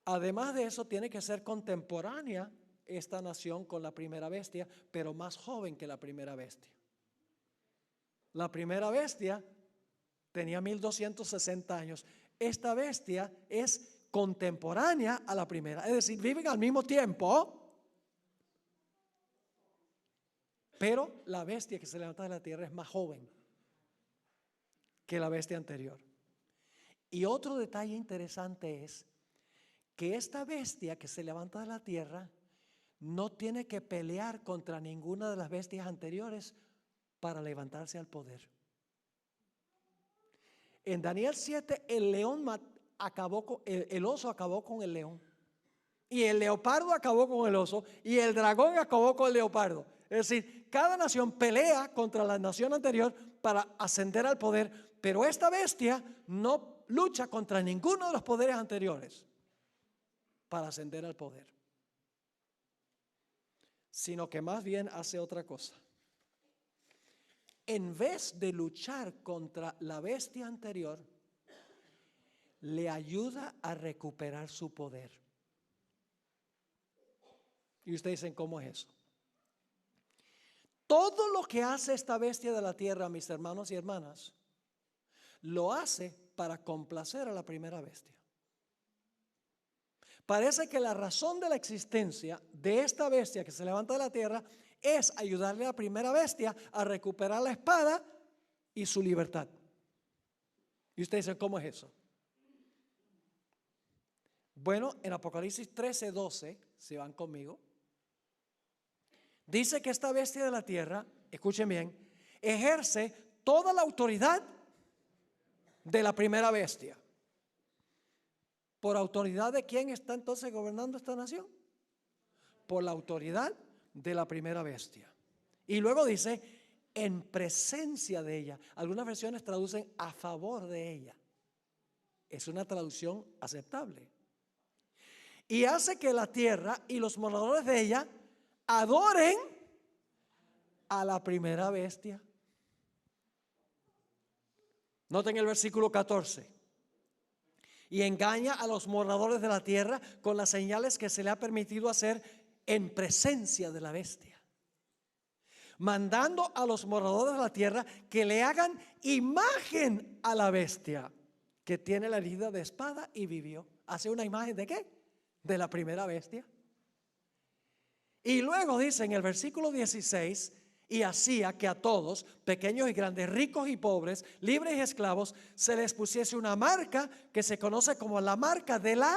Speaker 1: Además de eso, tiene que ser contemporánea esta nación con la primera bestia, pero más joven que la primera bestia. La primera bestia tenía 1260 años. Esta bestia es contemporánea a la primera, es decir, viven al mismo tiempo. Pero la bestia que se levanta de la tierra es más joven que la bestia anterior. Y otro detalle interesante es que esta bestia que se levanta de la tierra no tiene que pelear contra ninguna de las bestias anteriores para levantarse al poder. En Daniel 7 el león el oso acabó con el león, y el leopardo acabó con el oso, y el dragón acabó con el leopardo. Es decir, cada nación pelea contra la nación anterior para ascender al poder, pero esta bestia no lucha contra ninguno de los poderes anteriores para ascender al poder, sino que más bien hace otra cosa. En vez de luchar contra la bestia anterior, le ayuda a recuperar su poder. Y ustedes dicen, ¿cómo es eso? Todo lo que hace esta bestia de la tierra, mis hermanos y hermanas, lo hace para complacer a la primera bestia. Parece que la razón de la existencia de esta bestia que se levanta de la tierra es ayudarle a la primera bestia a recuperar la espada y su libertad. Y ustedes dicen, ¿cómo es eso? Bueno, en Apocalipsis 13:12, si van conmigo, dice que esta bestia de la tierra, escuchen bien, ejerce toda la autoridad de la primera bestia. ¿Por autoridad de quién está entonces gobernando esta nación? Por la autoridad de la primera bestia. Y luego dice, en presencia de ella. Algunas versiones traducen a favor de ella. Es una traducción aceptable. Y hace que la tierra y los moradores de ella adoren a la primera bestia. Noten el versículo 14. Y engaña a los moradores de la tierra con las señales que se le ha permitido hacer en presencia de la bestia, mandando a los moradores de la tierra que le hagan imagen a la bestia que tiene la herida de espada y vivió. Hace una imagen ¿de qué? De la primera bestia. Y luego dice en el versículo 16, y hacía que a todos, pequeños y grandes, ricos y pobres, libres y esclavos, se les pusiese una marca que se conoce como la marca de la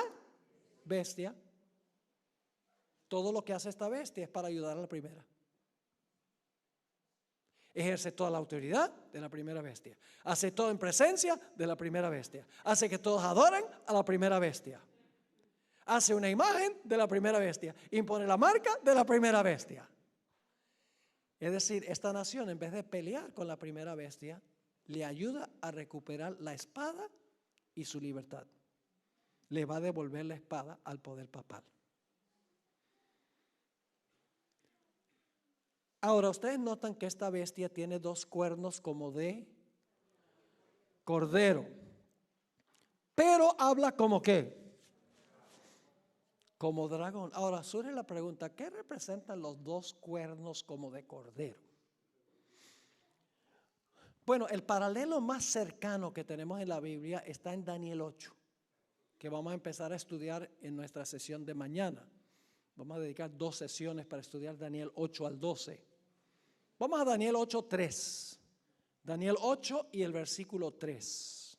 Speaker 1: bestia. Todo lo que hace esta bestia es para ayudar a la primera. Ejerce toda la autoridad de la primera bestia. Hace todo en presencia de la primera bestia. Hace que todos adoren a la primera bestia. Hace una imagen de la primera bestia. Impone la marca de la primera bestia. Es decir, esta nación, en vez de pelear con la primera bestia, le ayuda a recuperar la espada y su libertad. Le va a devolver la espada al poder papal. Ahora, ustedes notan que esta bestia tiene dos cuernos como de cordero, pero habla como ¿qué? Como dragón. Ahora surge la pregunta, ¿qué representan los dos cuernos como de cordero? Bueno, el paralelo más cercano que tenemos en la Biblia está en Daniel 8, que vamos a empezar a estudiar en nuestra sesión de mañana. Vamos a dedicar 2 sesiones para estudiar Daniel 8 al 12. Vamos a Daniel 8:3. Daniel 8 y el versículo 3.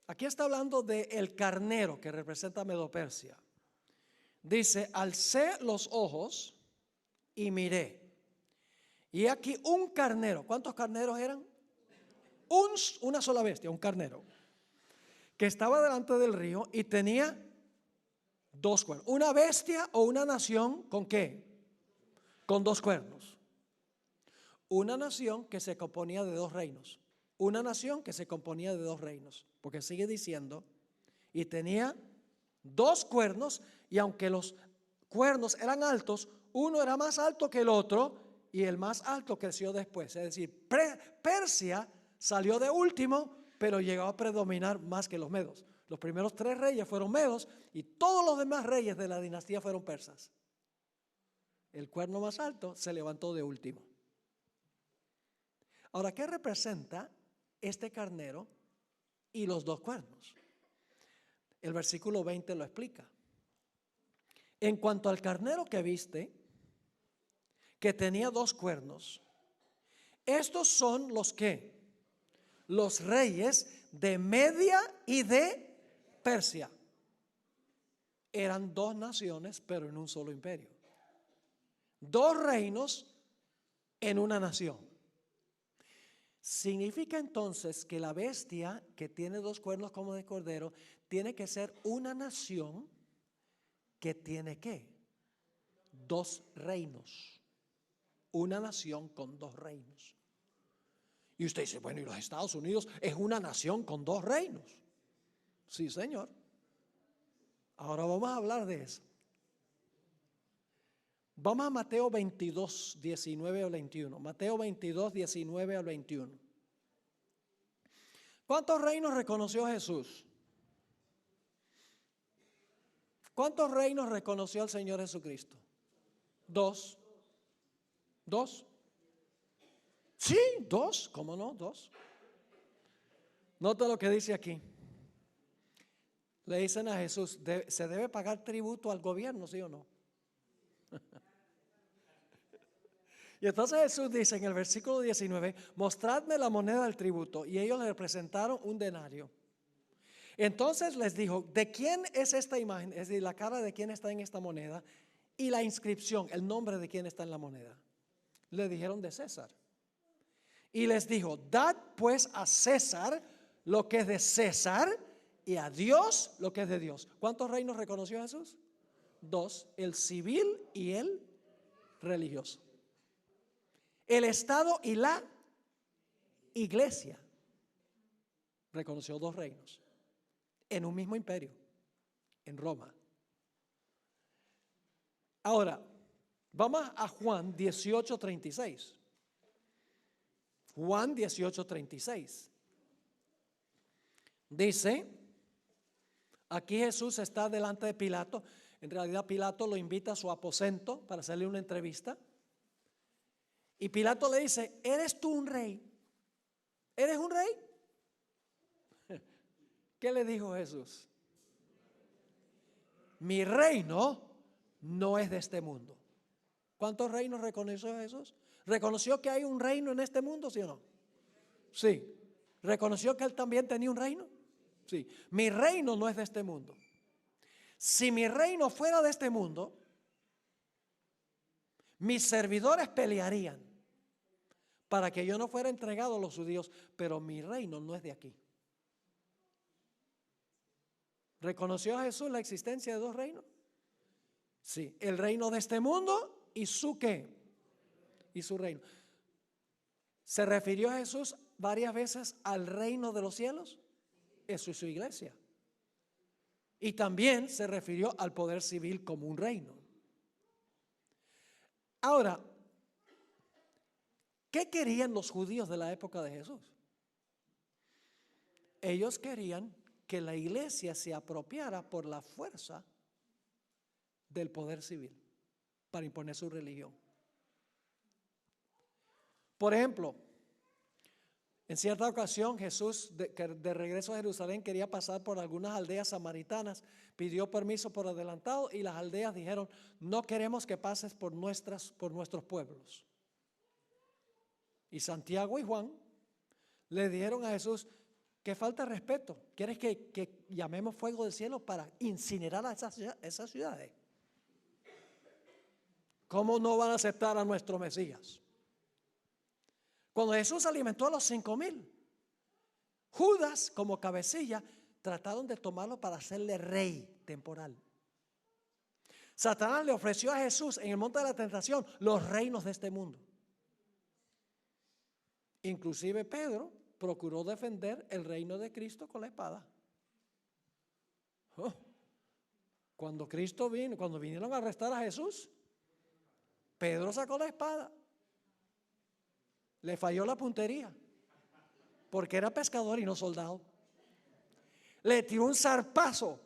Speaker 1: Aquí está hablando de el carnero que representa a Medo-Persia. Dice, alcé los ojos y miré. Y aquí un carnero. ¿Cuántos carneros eran? Una sola bestia, un carnero. Que estaba delante del río y tenía 2 cuernos. Una bestia o una nación, ¿con qué? Con 2 cuernos. Una nación que se componía de 2 reinos. Una nación que se componía de 2 reinos. Porque sigue diciendo, y tenía 2 cuernos, y aunque los cuernos eran altos, uno era más alto que el otro, y el más alto creció después. Es decir, Persia salió de último, pero llegó a predominar más que los medos. Los primeros 3 reyes fueron medos, y todos los demás reyes de la dinastía fueron persas. El cuerno más alto se levantó de último. Ahora, ¿qué representa este carnero y los 2 cuernos? El versículo 20 lo explica. En cuanto al carnero que viste, que tenía 2 cuernos, estos son los que, los reyes de Media y de Persia. Eran 2 naciones, pero en un solo imperio. 2 reinos en una nación. Significa entonces que la bestia que tiene 2 cuernos como de cordero tiene que ser una nación que tiene ¿qué? 2 reinos. Una nación con 2 reinos. Y usted dice, bueno, ¿y los Estados Unidos es una nación con 2 reinos? Sí, señor. Ahora vamos a hablar de eso. Vamos a Mateo 22, 19 al 21. Mateo 22, 19 al 21. ¿Cuántos reinos reconoció Jesús? ¿Cuántos reinos reconoció el Señor Jesucristo? 2. 2. Sí, 2. ¿Cómo no? 2. Nota lo que dice aquí. Le dicen a Jesús, ¿se debe pagar tributo al gobierno, sí o no? Y entonces Jesús dice en el versículo 19, mostradme la moneda del tributo. Y ellos le presentaron un denario. Entonces les dijo, ¿de quién es esta imagen? Es decir, la cara de quién está en esta moneda y la inscripción, el nombre de quién está en la moneda. Le dijeron de César. Y les dijo, dad pues a César lo que es de César y a Dios lo que es de Dios. ¿Cuántos reinos reconoció Jesús? 2, el civil y el religioso. El Estado y la iglesia. Reconoció 2 reinos en un mismo imperio, en Roma. Ahora, vamos a Juan 18:36. Juan 18:36. Dice, aquí Jesús está delante de Pilato. En realidad Pilato lo invita a su aposento para hacerle una entrevista. Y Pilato le dice, ¿eres tú un rey? ¿Eres un rey? ¿Qué le dijo Jesús? Mi reino no es de este mundo. ¿Cuántos reinos reconoció Jesús? ¿Reconoció que hay un reino en este mundo, sí o no? Sí. ¿Reconoció que él también tenía un reino? Sí. Mi reino no es de este mundo. Si mi reino fuera de este mundo, mis servidores pelearían para que yo no fuera entregado a los judíos, pero mi reino no es de aquí. ¿Reconoció Jesús la existencia de dos reinos? Sí, el reino de este mundo y su ¿qué? Y su reino. ¿Se refirió Jesús varias veces al reino de los cielos? Eso es su iglesia. Y también se refirió al poder civil como un reino. Ahora, ¿qué querían los judíos de la época de Jesús? Ellos querían que la iglesia se apropiara por la fuerza del poder civil para imponer su religión. Por ejemplo, en cierta ocasión Jesús de regreso a Jerusalén quería pasar por algunas aldeas samaritanas, pidió permiso por adelantado y las aldeas dijeron: no queremos que pases por nuestros pueblos. Y Santiago y Juan le dijeron a Jesús: que falta de respeto, ¿quieres que llamemos fuego del cielo para incinerar a esas ciudades? ¿Cómo no van a aceptar a nuestro Mesías? Cuando Jesús alimentó a los 5,000, Judas como cabecilla trataron de tomarlo para hacerle rey temporal. Satanás le ofreció a Jesús en el monte de la tentación los reinos de este mundo. Inclusive Pedro procuró defender el reino de Cristo con la espada. Cuando Cristo vino, cuando vinieron a arrestar a Jesús, Pedro sacó la espada. Le falló la puntería, porque era pescador y no soldado. Le tiró un zarpazo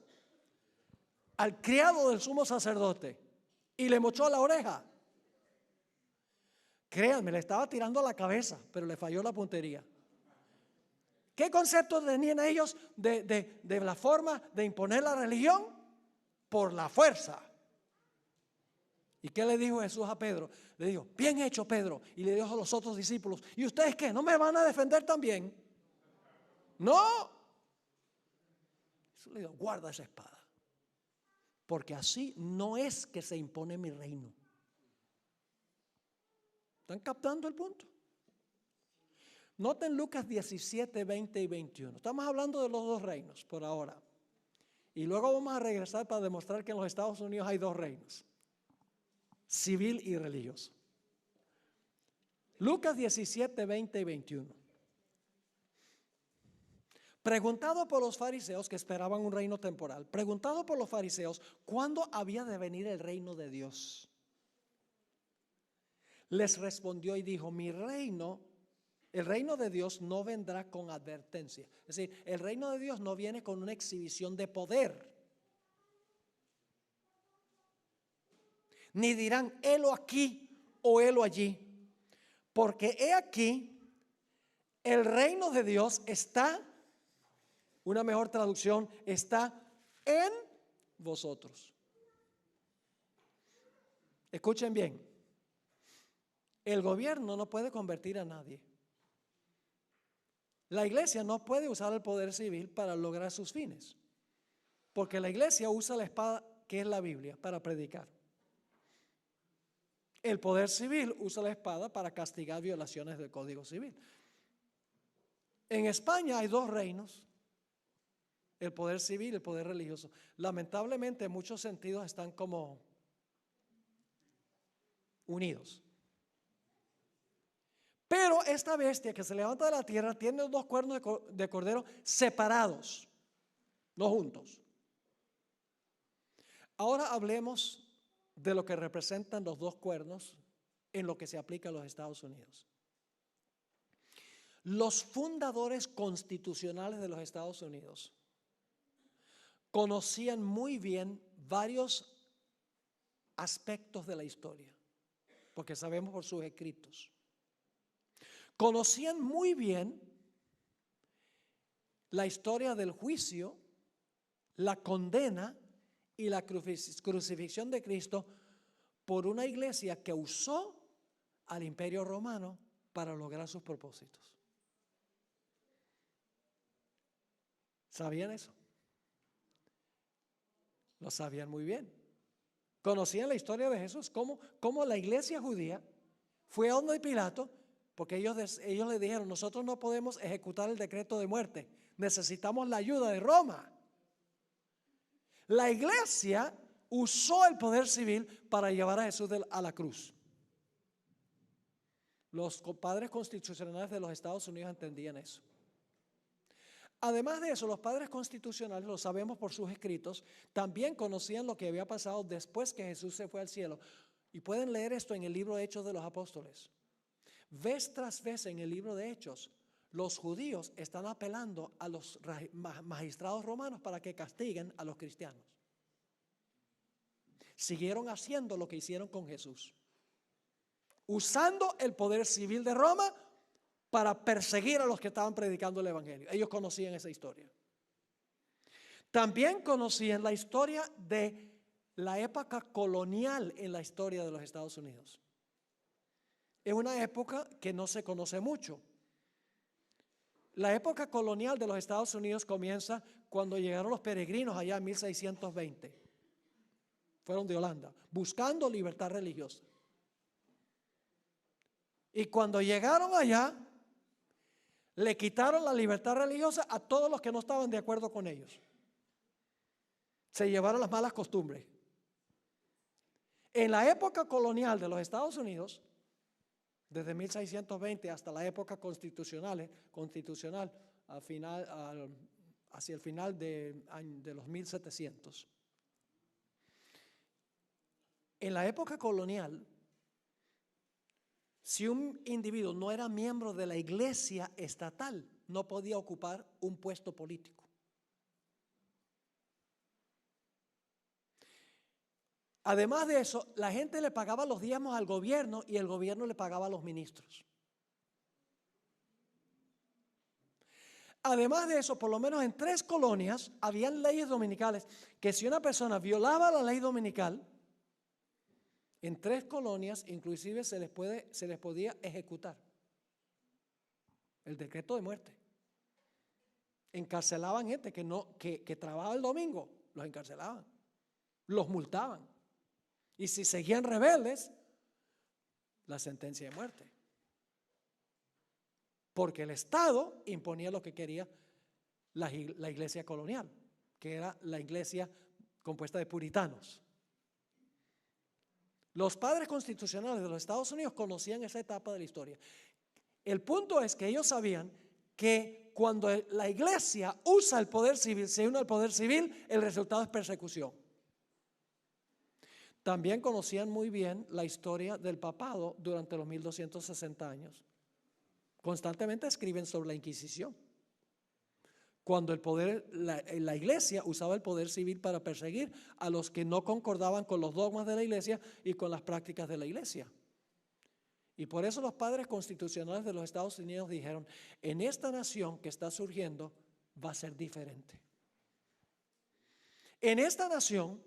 Speaker 1: al criado del sumo sacerdote y le mochó la oreja. Créanme, le estaba tirando a la cabeza, pero le falló la puntería. ¿Qué concepto tenían ellos de la forma de imponer la religión? Por la fuerza. ¿Y qué le dijo Jesús a Pedro? Le dijo: bien hecho, Pedro. Y le dijo a los otros discípulos: ¿y ustedes qué? ¿No me van a defender también? No. Jesús le dijo: guarda esa espada, porque así no es que se impone mi reino. ¿Están captando el punto? Noten Lucas 17, 20 y 21. Estamos hablando de los dos reinos por ahora. Y luego vamos a regresar para demostrar que en los Estados Unidos hay dos reinos: civil y religioso. Lucas 17, 20 y 21. Preguntado por los fariseos, que esperaban un reino temporal, preguntado por los fariseos cuándo había de venir el reino de Dios, les respondió y dijo: el reino de Dios no vendrá con advertencia. Es decir, el reino de Dios no viene con una exhibición de poder. Ni dirán: helo aquí o helo allí. Porque he aquí, el reino de Dios está, una mejor traducción, está en vosotros. Escuchen bien. El gobierno no puede convertir a nadie. La iglesia no puede usar el poder civil para lograr sus fines, porque la iglesia usa la espada, que es la Biblia, para predicar. El poder civil usa la espada para castigar violaciones del Código Civil. En España hay dos reinos: el poder civil y el poder religioso. Lamentablemente en muchos sentidos están como unidos. Pero esta bestia que se levanta de la tierra tiene dos cuernos de cordero separados, no juntos. Ahora hablemos de lo que representan los dos cuernos en lo que se aplica a los Estados Unidos. Los fundadores constitucionales de los Estados Unidos conocían muy bien varios aspectos de la historia, porque sabemos por sus escritos. Conocían muy bien la historia del juicio, la condena y la crucifixión de Cristo por una iglesia que usó al Imperio Romano para lograr sus propósitos. ¿Sabían eso? Lo sabían muy bien. Conocían la historia de Jesús, cómo la iglesia judía fue a donde Pilato, porque ellos le dijeron: nosotros no podemos ejecutar el decreto de muerte, necesitamos la ayuda de Roma. La iglesia usó el poder civil para llevar a Jesús a la cruz. Los padres constitucionales de los Estados Unidos entendían eso. Además de eso, los padres constitucionales, lo sabemos por sus escritos, también conocían lo que había pasado después que Jesús se fue al cielo. Y pueden leer esto en el libro de Hechos de los Apóstoles. Vez tras vez en el libro de Hechos, los judíos están apelando a los magistrados romanos para que castiguen a los cristianos. Siguieron haciendo lo que hicieron con Jesús, usando el poder civil de Roma para perseguir a los que estaban predicando el evangelio. Ellos conocían esa historia. También conocían la historia de la época colonial en la historia de los Estados Unidos. Es una época que no se conoce mucho. La época colonial de los Estados Unidos comienza cuando llegaron los peregrinos allá en 1620. Fueron de Holanda, buscando libertad religiosa. Y cuando llegaron allá, le quitaron la libertad religiosa a todos los que no estaban de acuerdo con ellos. Se llevaron las malas costumbres. En la época colonial de los Estados Unidos, desde 1620 hasta la época constitucional, hacia el final de los 1700. En la época colonial, si un individuo no era miembro de la iglesia estatal, no podía ocupar un puesto político. Además de eso, la gente le pagaba los diezmos al gobierno y el gobierno le pagaba a los ministros. Además de eso, por lo menos en 3 colonias habían leyes dominicales que si una persona violaba la ley dominical, en 3 colonias inclusive se les podía ejecutar el decreto de muerte. Encarcelaban gente que trabajaba el domingo, los encarcelaban, los multaban. Y si seguían rebeldes, la sentencia de muerte. Porque el Estado imponía lo que quería la iglesia colonial, que era la iglesia compuesta de puritanos. Los padres constitucionales de los Estados Unidos conocían esa etapa de la historia. El punto es que ellos sabían que cuando la iglesia usa el poder civil, se une al poder civil, el resultado es persecución. También conocían muy bien la historia del papado durante los 1260 años. Constantemente escriben sobre la Inquisición. Cuando la iglesia usaba el poder civil para perseguir a los que no concordaban con los dogmas de la iglesia y con las prácticas de la iglesia. Y por eso los padres constitucionales de los Estados Unidos dijeron: en esta nación que está surgiendo va a ser diferente. En esta nación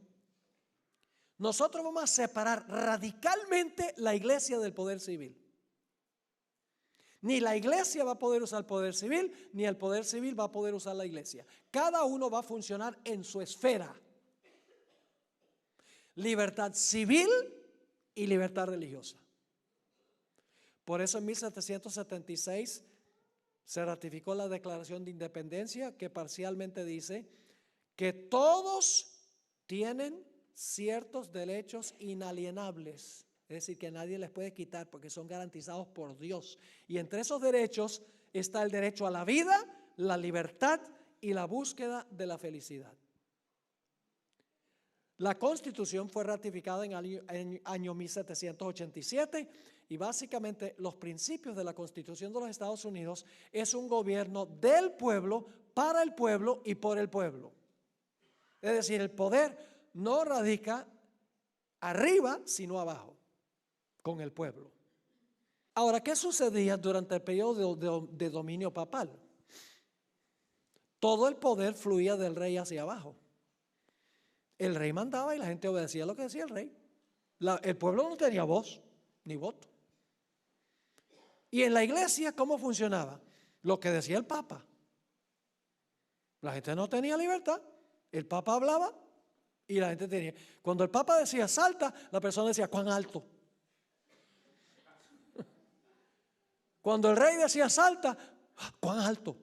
Speaker 1: nosotros vamos a separar radicalmente la iglesia del poder civil. Ni la iglesia va a poder usar el poder civil, ni el poder civil va a poder usar la iglesia. Cada uno va a funcionar en su esfera. Libertad civil y libertad religiosa. Por eso en 1776 se ratificó la Declaración de Independencia, que parcialmente dice que todos tienen ciertos derechos inalienables. Es decir, que nadie les puede quitar porque son garantizados por Dios. Y entre esos derechos está el derecho a la vida, la libertad y la búsqueda de la felicidad. La Constitución fue ratificada en el año 1787 y básicamente los principios de la Constitución de los Estados Unidos es un gobierno del pueblo, para el pueblo y por el pueblo. Es decir, el poder no radica arriba sino abajo, con el pueblo. Ahora, ¿qué sucedía durante el periodo de dominio papal? todo el poder fluía del rey hacia abajo. El rey mandaba y la gente obedecía lo que decía el rey. El pueblo no tenía voz ni voto. Y en la iglesia, ¿cómo funcionaba? Lo que decía el Papa. La gente no tenía libertad. El Papa hablaba y la gente tenía. Cuando el Papa decía salta, la persona decía ¿cuán alto? Cuando el rey decía salta, ¿cuán alto?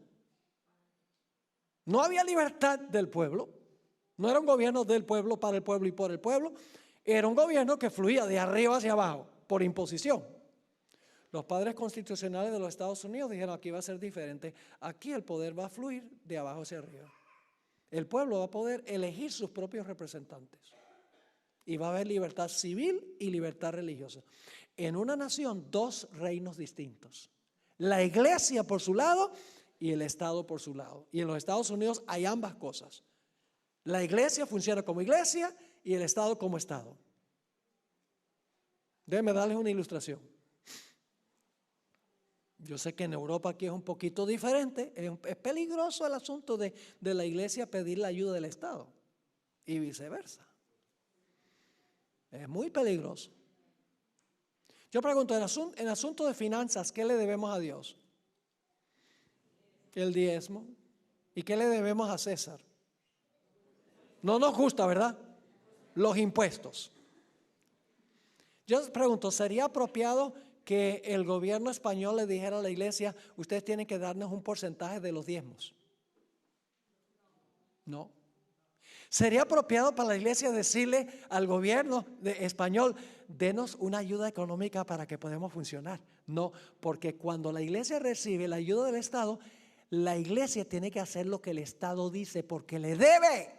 Speaker 1: No había libertad del pueblo. No era un gobierno del pueblo, para el pueblo y por el pueblo. Era un gobierno que fluía de arriba hacia abajo, por imposición. Los padres constitucionales de los Estados Unidos dijeron aquí va a ser diferente. Aquí el poder va a fluir de abajo hacia arriba. El pueblo va a poder elegir sus propios representantes. Y va a haber libertad civil y libertad religiosa. En una nación, dos reinos distintos. La iglesia por su lado y el Estado por su lado. Y en los Estados Unidos hay ambas cosas. La iglesia funciona como iglesia y el Estado como Estado. Déjenme darles una ilustración. Yo sé que en Europa aquí es un poquito diferente. Es peligroso el asunto de la iglesia pedir la ayuda del Estado y viceversa. Es muy peligroso. Yo pregunto, en asunto de finanzas, ¿qué le debemos a Dios? El diezmo. ¿Y qué le debemos a César? No nos gusta, ¿verdad? Los impuestos. Yo les pregunto, ¿sería apropiado que el gobierno español le dijera a la iglesia, ustedes tienen que darnos un porcentaje de los diezmos? No. ¿Sería apropiado para la iglesia decirle al gobierno español, denos una ayuda económica para que podamos funcionar? No, porque cuando la iglesia recibe la ayuda del Estado, la iglesia tiene que hacer lo que el Estado dice porque le debe.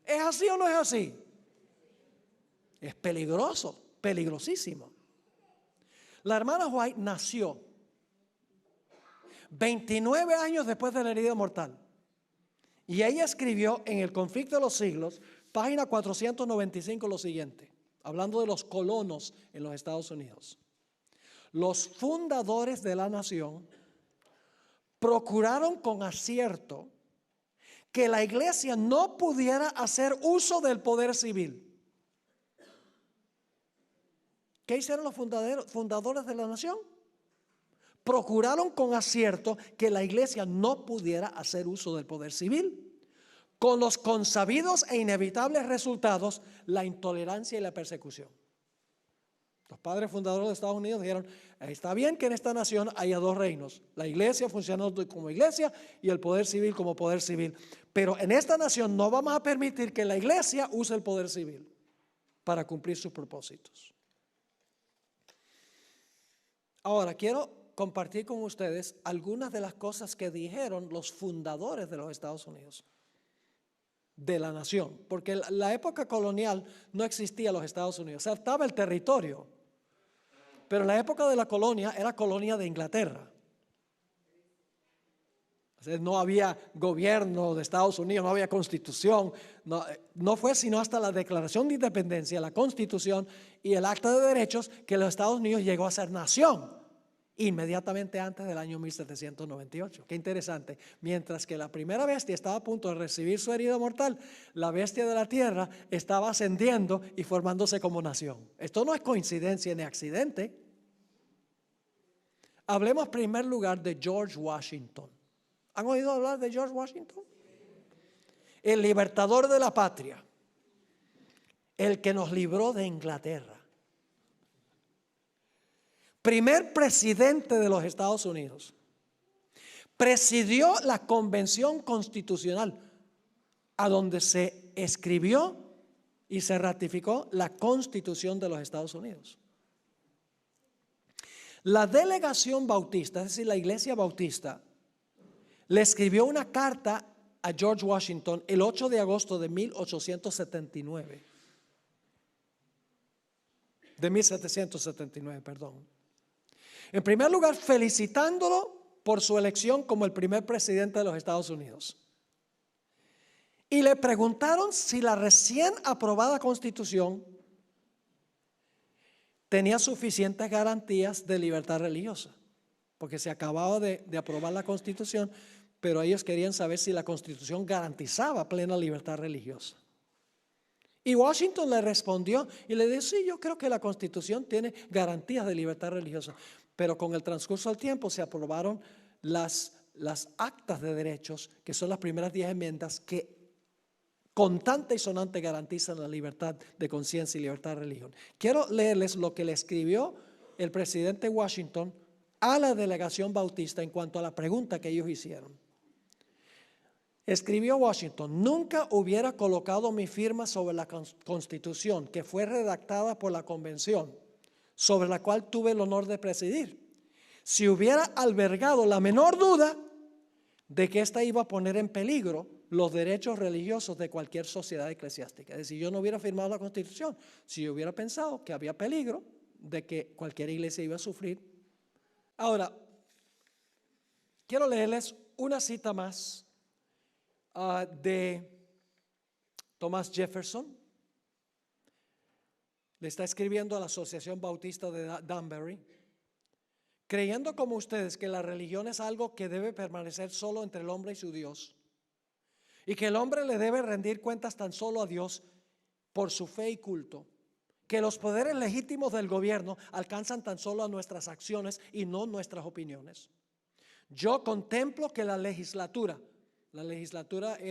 Speaker 1: ¿Es así o no es así? Es peligroso, peligrosísimo. La hermana White nació 29 años después de la herida mortal. Y ella escribió en El conflicto de los siglos, página 495, lo siguiente, hablando de los colonos en los Estados Unidos. Los fundadores de la nación procuraron con acierto que la iglesia no pudiera hacer uso del poder civil. ¿Qué hicieron los fundadores de la nación? Procuraron con acierto que la iglesia no pudiera hacer uso del poder civil, con los consabidos e inevitables resultados, la intolerancia y la persecución. Los padres fundadores de Estados Unidos dijeron, está bien que en esta nación haya dos reinos, la iglesia funcionando como iglesia y el poder civil como poder civil, pero en esta nación no vamos a permitir que la iglesia use el poder civil para cumplir sus propósitos. Ahora quiero compartir con ustedes algunas de las cosas que dijeron los fundadores de los Estados Unidos, de la nación, porque en la época colonial no existía los Estados Unidos, o sea, estaba el territorio, pero en la época de la colonia era colonia de Inglaterra. O sea, no había gobierno de Estados Unidos, no había constitución, no fue sino hasta la Declaración de Independencia, la Constitución y el Acta de Derechos que los Estados Unidos llegó a ser nación. Inmediatamente antes del año 1798. Qué interesante. Mientras que la primera bestia estaba a punto de recibir su herida mortal, la bestia de la tierra estaba ascendiendo y formándose como nación. Esto no es coincidencia ni accidente. Hablemos en primer lugar de George Washington. ¿Han oído hablar de George Washington? El libertador de la patria, el que nos libró de Inglaterra. Primer presidente de los Estados Unidos, presidió la Convención Constitucional, a donde se escribió y se ratificó la Constitución de los Estados Unidos. La delegación bautista, es decir, la iglesia bautista, le escribió una carta a George Washington el 8 de agosto de 1779, perdón. En primer lugar, felicitándolo por su elección como el primer presidente de los Estados Unidos. Y le preguntaron si la recién aprobada Constitución tenía suficientes garantías de libertad religiosa. porque se acababa de aprobar la Constitución, pero ellos querían saber si la Constitución garantizaba plena libertad religiosa. Y Washington le respondió y le dijo, sí, yo creo que la Constitución tiene garantías de libertad religiosa. Pero con el transcurso del tiempo se aprobaron las actas de derechos, que son las primeras 10 enmiendas que contante y sonante garantizan la libertad de conciencia y libertad de religión. Quiero leerles lo que le escribió el presidente Washington a la delegación bautista en cuanto a la pregunta que ellos hicieron. Escribió Washington: nunca hubiera colocado mi firma sobre la Constitución que fue redactada por la convención, sobre la cual tuve el honor de presidir, si hubiera albergado la menor duda de que ésta iba a poner en peligro los derechos religiosos de cualquier sociedad eclesiástica. Es decir, yo no hubiera firmado la Constitución si yo hubiera pensado que había peligro de que cualquier iglesia iba a sufrir. Ahora, quiero leerles una cita más de Thomas Jefferson. Le está escribiendo a la Asociación Bautista de Danbury: creyendo como ustedes que la religión es algo que debe permanecer solo entre el hombre y su Dios, y que el hombre le debe rendir cuentas tan solo a Dios por su fe y culto, que los poderes legítimos del gobierno alcanzan tan solo a nuestras acciones y no nuestras opiniones, yo contemplo que la legislatura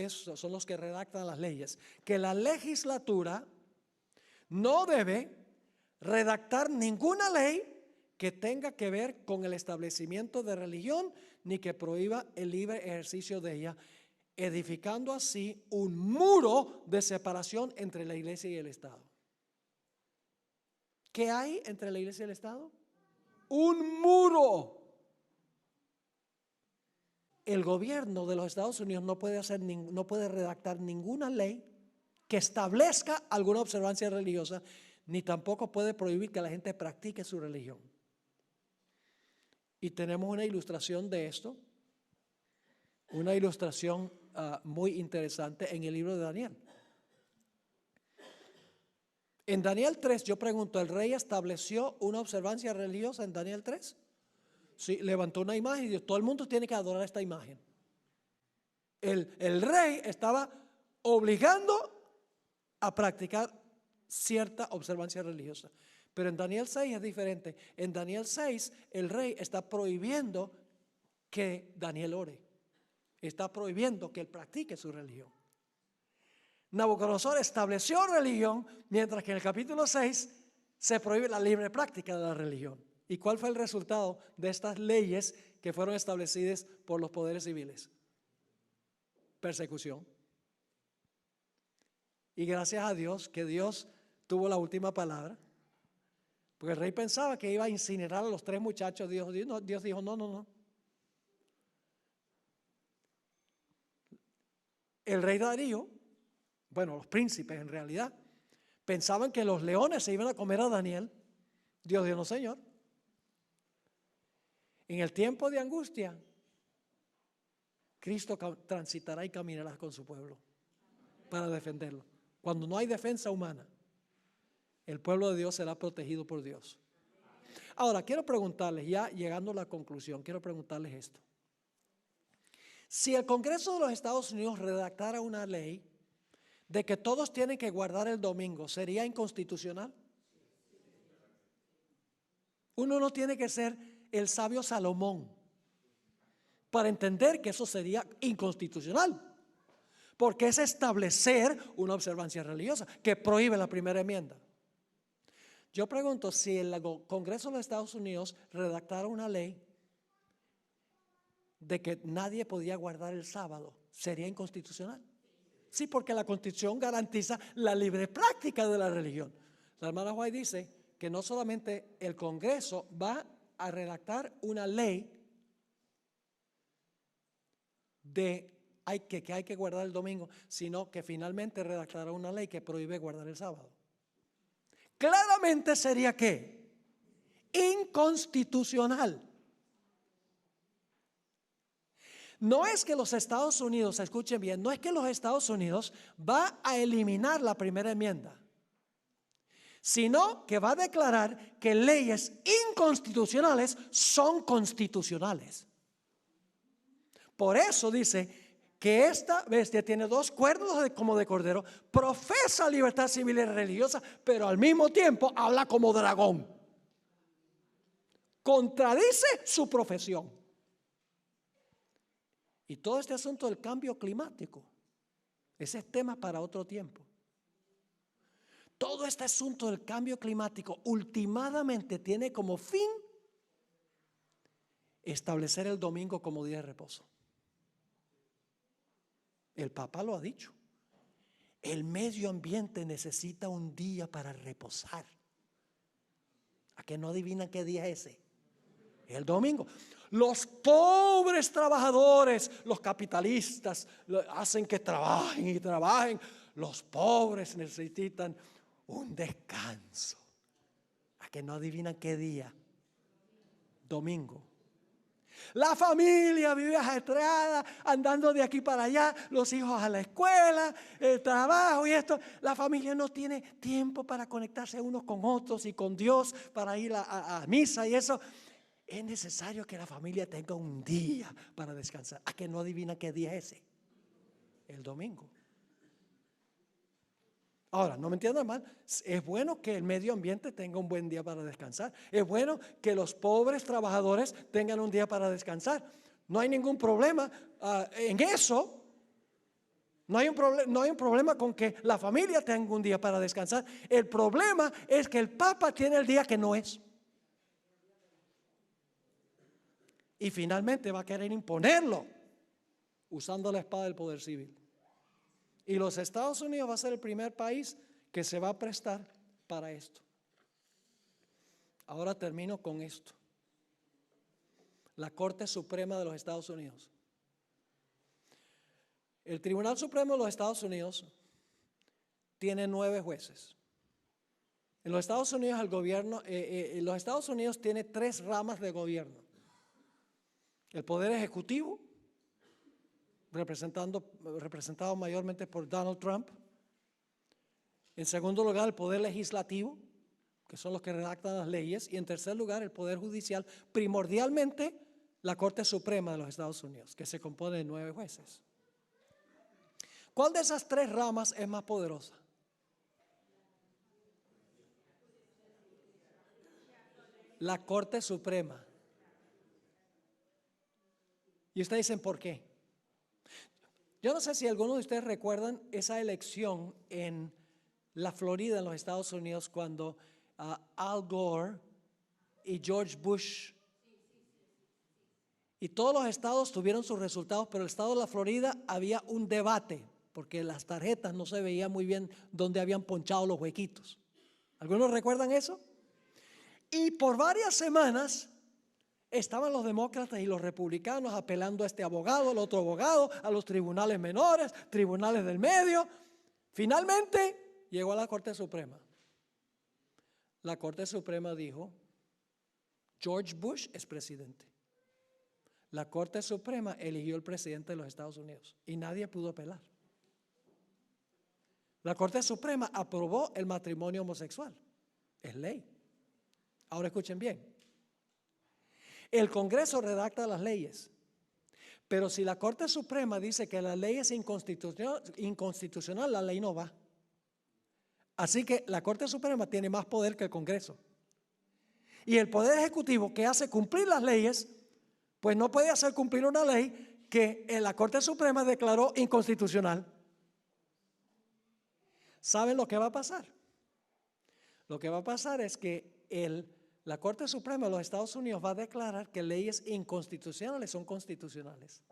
Speaker 1: son los que redactan las leyes, que la legislatura no debe redactar ninguna ley que tenga que ver con el establecimiento de religión, ni que prohíba el libre ejercicio de ella, edificando así un muro de separación entre la iglesia y el Estado. ¿Qué hay entre la iglesia y el Estado? Un muro. El gobierno de los Estados Unidos no puede redactar ninguna ley que establezca alguna observancia religiosa, ni tampoco puede prohibir que la gente practique su religión. Y tenemos una ilustración de esto, una ilustración muy interesante en el libro de Daniel. En Daniel 3, yo pregunto, ¿el rey estableció una observancia religiosa en Daniel 3? Sí, levantó una imagen y dijo, todo el mundo tiene que adorar esta imagen. El rey estaba obligando a practicar cierta observancia religiosa. Pero en Daniel 6 es diferente. En Daniel 6 el rey está prohibiendo que Daniel ore. Está prohibiendo que él practique su religión. Nabucodonosor estableció religión, mientras que en el capítulo 6 se prohíbe la libre práctica de la religión. ¿Y cuál fue el resultado de estas leyes que fueron establecidas por los poderes civiles? Persecución. Y gracias a Dios que Dios tuvo la última palabra, porque el rey pensaba que iba a incinerar a los 3 muchachos. Dios dijo no. El rey Darío, bueno, los príncipes en realidad, pensaban que los leones se iban a comer a Daniel. Dios dijo, no, señor. En el tiempo de angustia, Cristo transitará y caminará con su pueblo para defenderlo. Cuando no hay defensa humana, el pueblo de Dios será protegido por Dios. Ahora, quiero preguntarles, ya llegando a la conclusión, quiero preguntarles esto. Si el Congreso de los Estados Unidos redactara una ley de que todos tienen que guardar el domingo, ¿sería inconstitucional? Uno no tiene que ser el sabio Salomón para entender que eso sería inconstitucional, porque es establecer una observancia religiosa que prohíbe la primera enmienda. Yo pregunto, si el Congreso de los Estados Unidos redactara una ley de que nadie podía guardar el sábado, ¿sería inconstitucional? Sí, porque la Constitución garantiza la libre práctica de la religión. La hermana White dice que no solamente el Congreso va a redactar una ley de que hay que guardar el domingo, sino que finalmente redactará una ley que prohíbe guardar el sábado. Claramente sería ¿qué? Inconstitucional. No es que los Estados Unidos, escuchen bien, no es que los Estados Unidos va a eliminar la primera enmienda, sino que va a declarar que leyes inconstitucionales son constitucionales. Por eso dice que esta bestia tiene 2 cuernos como de cordero, profesa libertad civil y religiosa, pero al mismo tiempo habla como dragón. Contradice su profesión. Y todo este asunto del cambio climático, ese es tema para otro tiempo. Todo este asunto del cambio climático últimamente tiene como fin establecer el domingo como día de reposo. El Papa lo ha dicho. El medio ambiente necesita un día para reposar. ¿A que no adivinan qué día es ese? El domingo. Los pobres trabajadores, los capitalistas, hacen que trabajen y trabajen. Los pobres necesitan un descanso. ¿A que no adivinan qué día? Domingo. La familia vive ajetreada, andando de aquí para allá, los hijos a la escuela, el trabajo y esto. La familia no tiene tiempo para conectarse unos con otros y con Dios, para ir a misa y eso. Es necesario que la familia tenga un día para descansar. ¿A que no adivina qué día es ese? El domingo. Ahora, no me entiendan mal, es bueno que el medio ambiente tenga un buen día para descansar. Es bueno que los pobres trabajadores tengan un día para descansar. No hay ningún problema en eso. No hay un problema con que la familia tenga un día para descansar. El problema es que el Papa tiene el día que no es. Y finalmente va a querer imponerlo usando la espada del poder civil. Y los Estados Unidos va a ser el primer país que se va a prestar para esto. Ahora termino con esto. La Corte Suprema de los Estados Unidos. El Tribunal Supremo de los Estados Unidos tiene 9 jueces. En los Estados Unidos el gobierno, los Estados Unidos tiene 3 ramas de gobierno. El poder ejecutivo, representado mayormente por Donald Trump. En segundo lugar, el poder legislativo, que son los que redactan las leyes. Y en tercer lugar, el poder judicial, primordialmente la Corte Suprema de los Estados Unidos, que se compone de 9 jueces. ¿Cuál de esas 3 ramas es más poderosa? La Corte Suprema. Y ustedes dicen, ¿por qué? Yo no sé si algunos de ustedes recuerdan esa elección en la Florida, en los Estados Unidos, cuando Al Gore y George Bush y todos los estados tuvieron sus resultados, pero el estado de la Florida había un debate, porque las tarjetas no se veía muy bien dónde habían ponchado los huequitos. ¿Algunos recuerdan eso? Y por varias semanas estaban los demócratas y los republicanos apelando a este abogado, al otro abogado, a los tribunales menores, tribunales del medio. Finalmente llegó a la Corte Suprema. La Corte Suprema dijo, George Bush es presidente. La Corte Suprema eligió el presidente de los Estados Unidos y nadie pudo apelar. La Corte Suprema aprobó el matrimonio homosexual. Es ley. Ahora escuchen bien. El Congreso redacta las leyes, pero si la Corte Suprema dice que la ley es inconstitucional, la ley no va. Así que la Corte Suprema tiene más poder que el Congreso. Y el Poder Ejecutivo, que hace cumplir las leyes, pues no puede hacer cumplir una ley que la Corte Suprema declaró inconstitucional. ¿Saben lo que va a pasar? Lo que va a pasar es que la Corte Suprema de los Estados Unidos va a declarar que leyes inconstitucionales son constitucionales.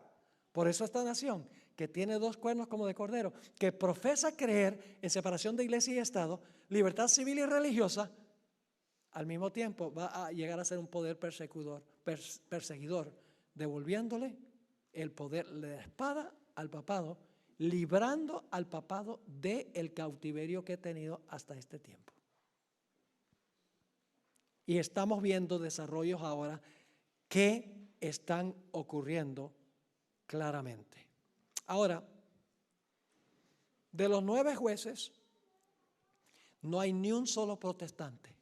Speaker 1: Por eso esta nación, que tiene 2 cuernos como de cordero, que profesa creer en separación de iglesia y Estado, libertad civil y religiosa, al mismo tiempo va a llegar a ser un poder perseguidor, devolviéndole el poder de la espada al papado, librando al papado del cautiverio que ha tenido hasta este tiempo. Y estamos viendo desarrollos ahora que están ocurriendo claramente. Ahora, de los 9 jueces, no hay ni un solo protestante.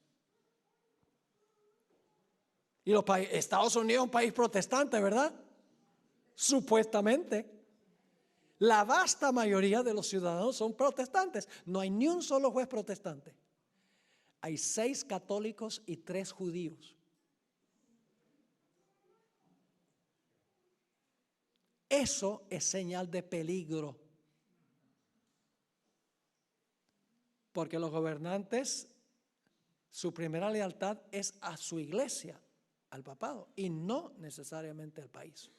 Speaker 1: Y Estados Unidos es un país protestante, ¿verdad? Supuestamente. La vasta mayoría de los ciudadanos son protestantes. No hay ni un solo juez protestante. Hay 6 católicos y 3 judíos. Eso es señal de peligro. Porque los gobernantes, su primera lealtad es a su iglesia, al papado, y no necesariamente al país.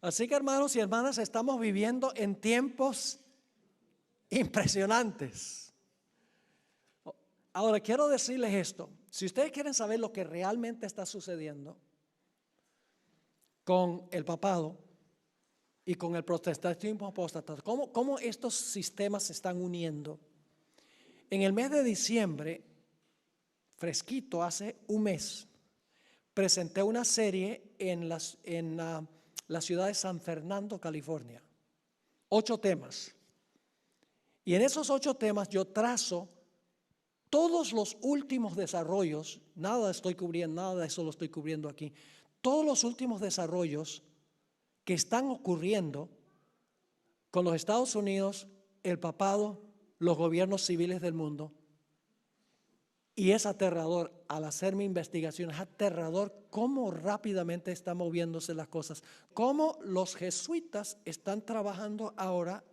Speaker 1: Así que, hermanos y hermanas, estamos viviendo en tiempos impresionantes. Ahora quiero decirles esto: si ustedes quieren saber lo que realmente está sucediendo con el papado y con el protestantismo apóstata, cómo estos sistemas se están uniendo. En el mes de diciembre, fresquito, hace un mes, presenté una serie en la ciudad de San Fernando, California. 8 temas. Y en esos 8 temas yo trazo todos los últimos desarrollos. Nada de eso lo estoy cubriendo aquí. Todos los últimos desarrollos que están ocurriendo con los Estados Unidos, el papado, los gobiernos civiles del mundo. Y es aterrador, al hacer mi investigación, es aterrador cómo rápidamente están moviéndose las cosas. Cómo los jesuitas están trabajando ahora,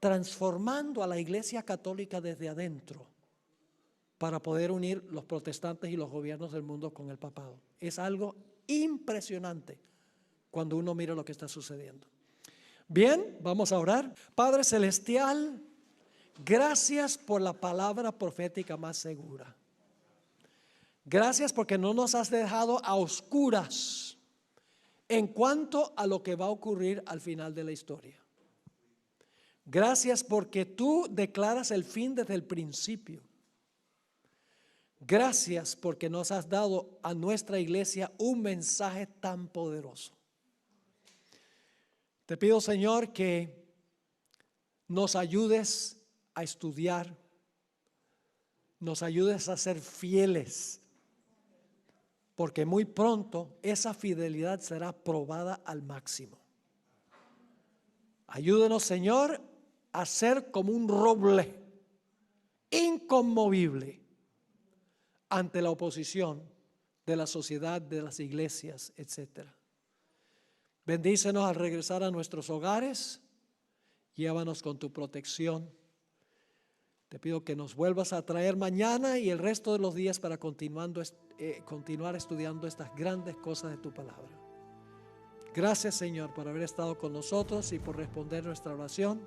Speaker 1: transformando a la Iglesia Católica desde adentro, para poder unir los protestantes y los gobiernos del mundo con el papado. Es algo impresionante cuando uno mira lo que está sucediendo. Bien, vamos a orar. Padre Celestial, gracias por la palabra profética más segura. Gracias porque no nos has dejado a oscuras en cuanto a lo que va a ocurrir al final de la historia. Gracias porque tú declaras el fin desde el principio. Gracias porque nos has dado a nuestra iglesia un mensaje tan poderoso. Te pido, Señor, que nos ayudes a estudiar, nos ayudes a ser fieles, porque muy pronto esa fidelidad será probada al máximo. Ayúdenos, Señor, a ser como un roble inconmovible ante la oposición de la sociedad, de las iglesias, etc. Bendícenos al regresar a nuestros hogares. Llévanos con tu protección. Te pido que nos vuelvas a traer mañana y el resto de los días para continuar estudiando estas grandes cosas de tu palabra. Gracias, Señor, por haber estado con nosotros y por responder nuestra oración.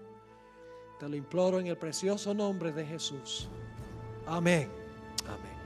Speaker 1: Te lo imploro en el precioso nombre de Jesús. Amén. Amén.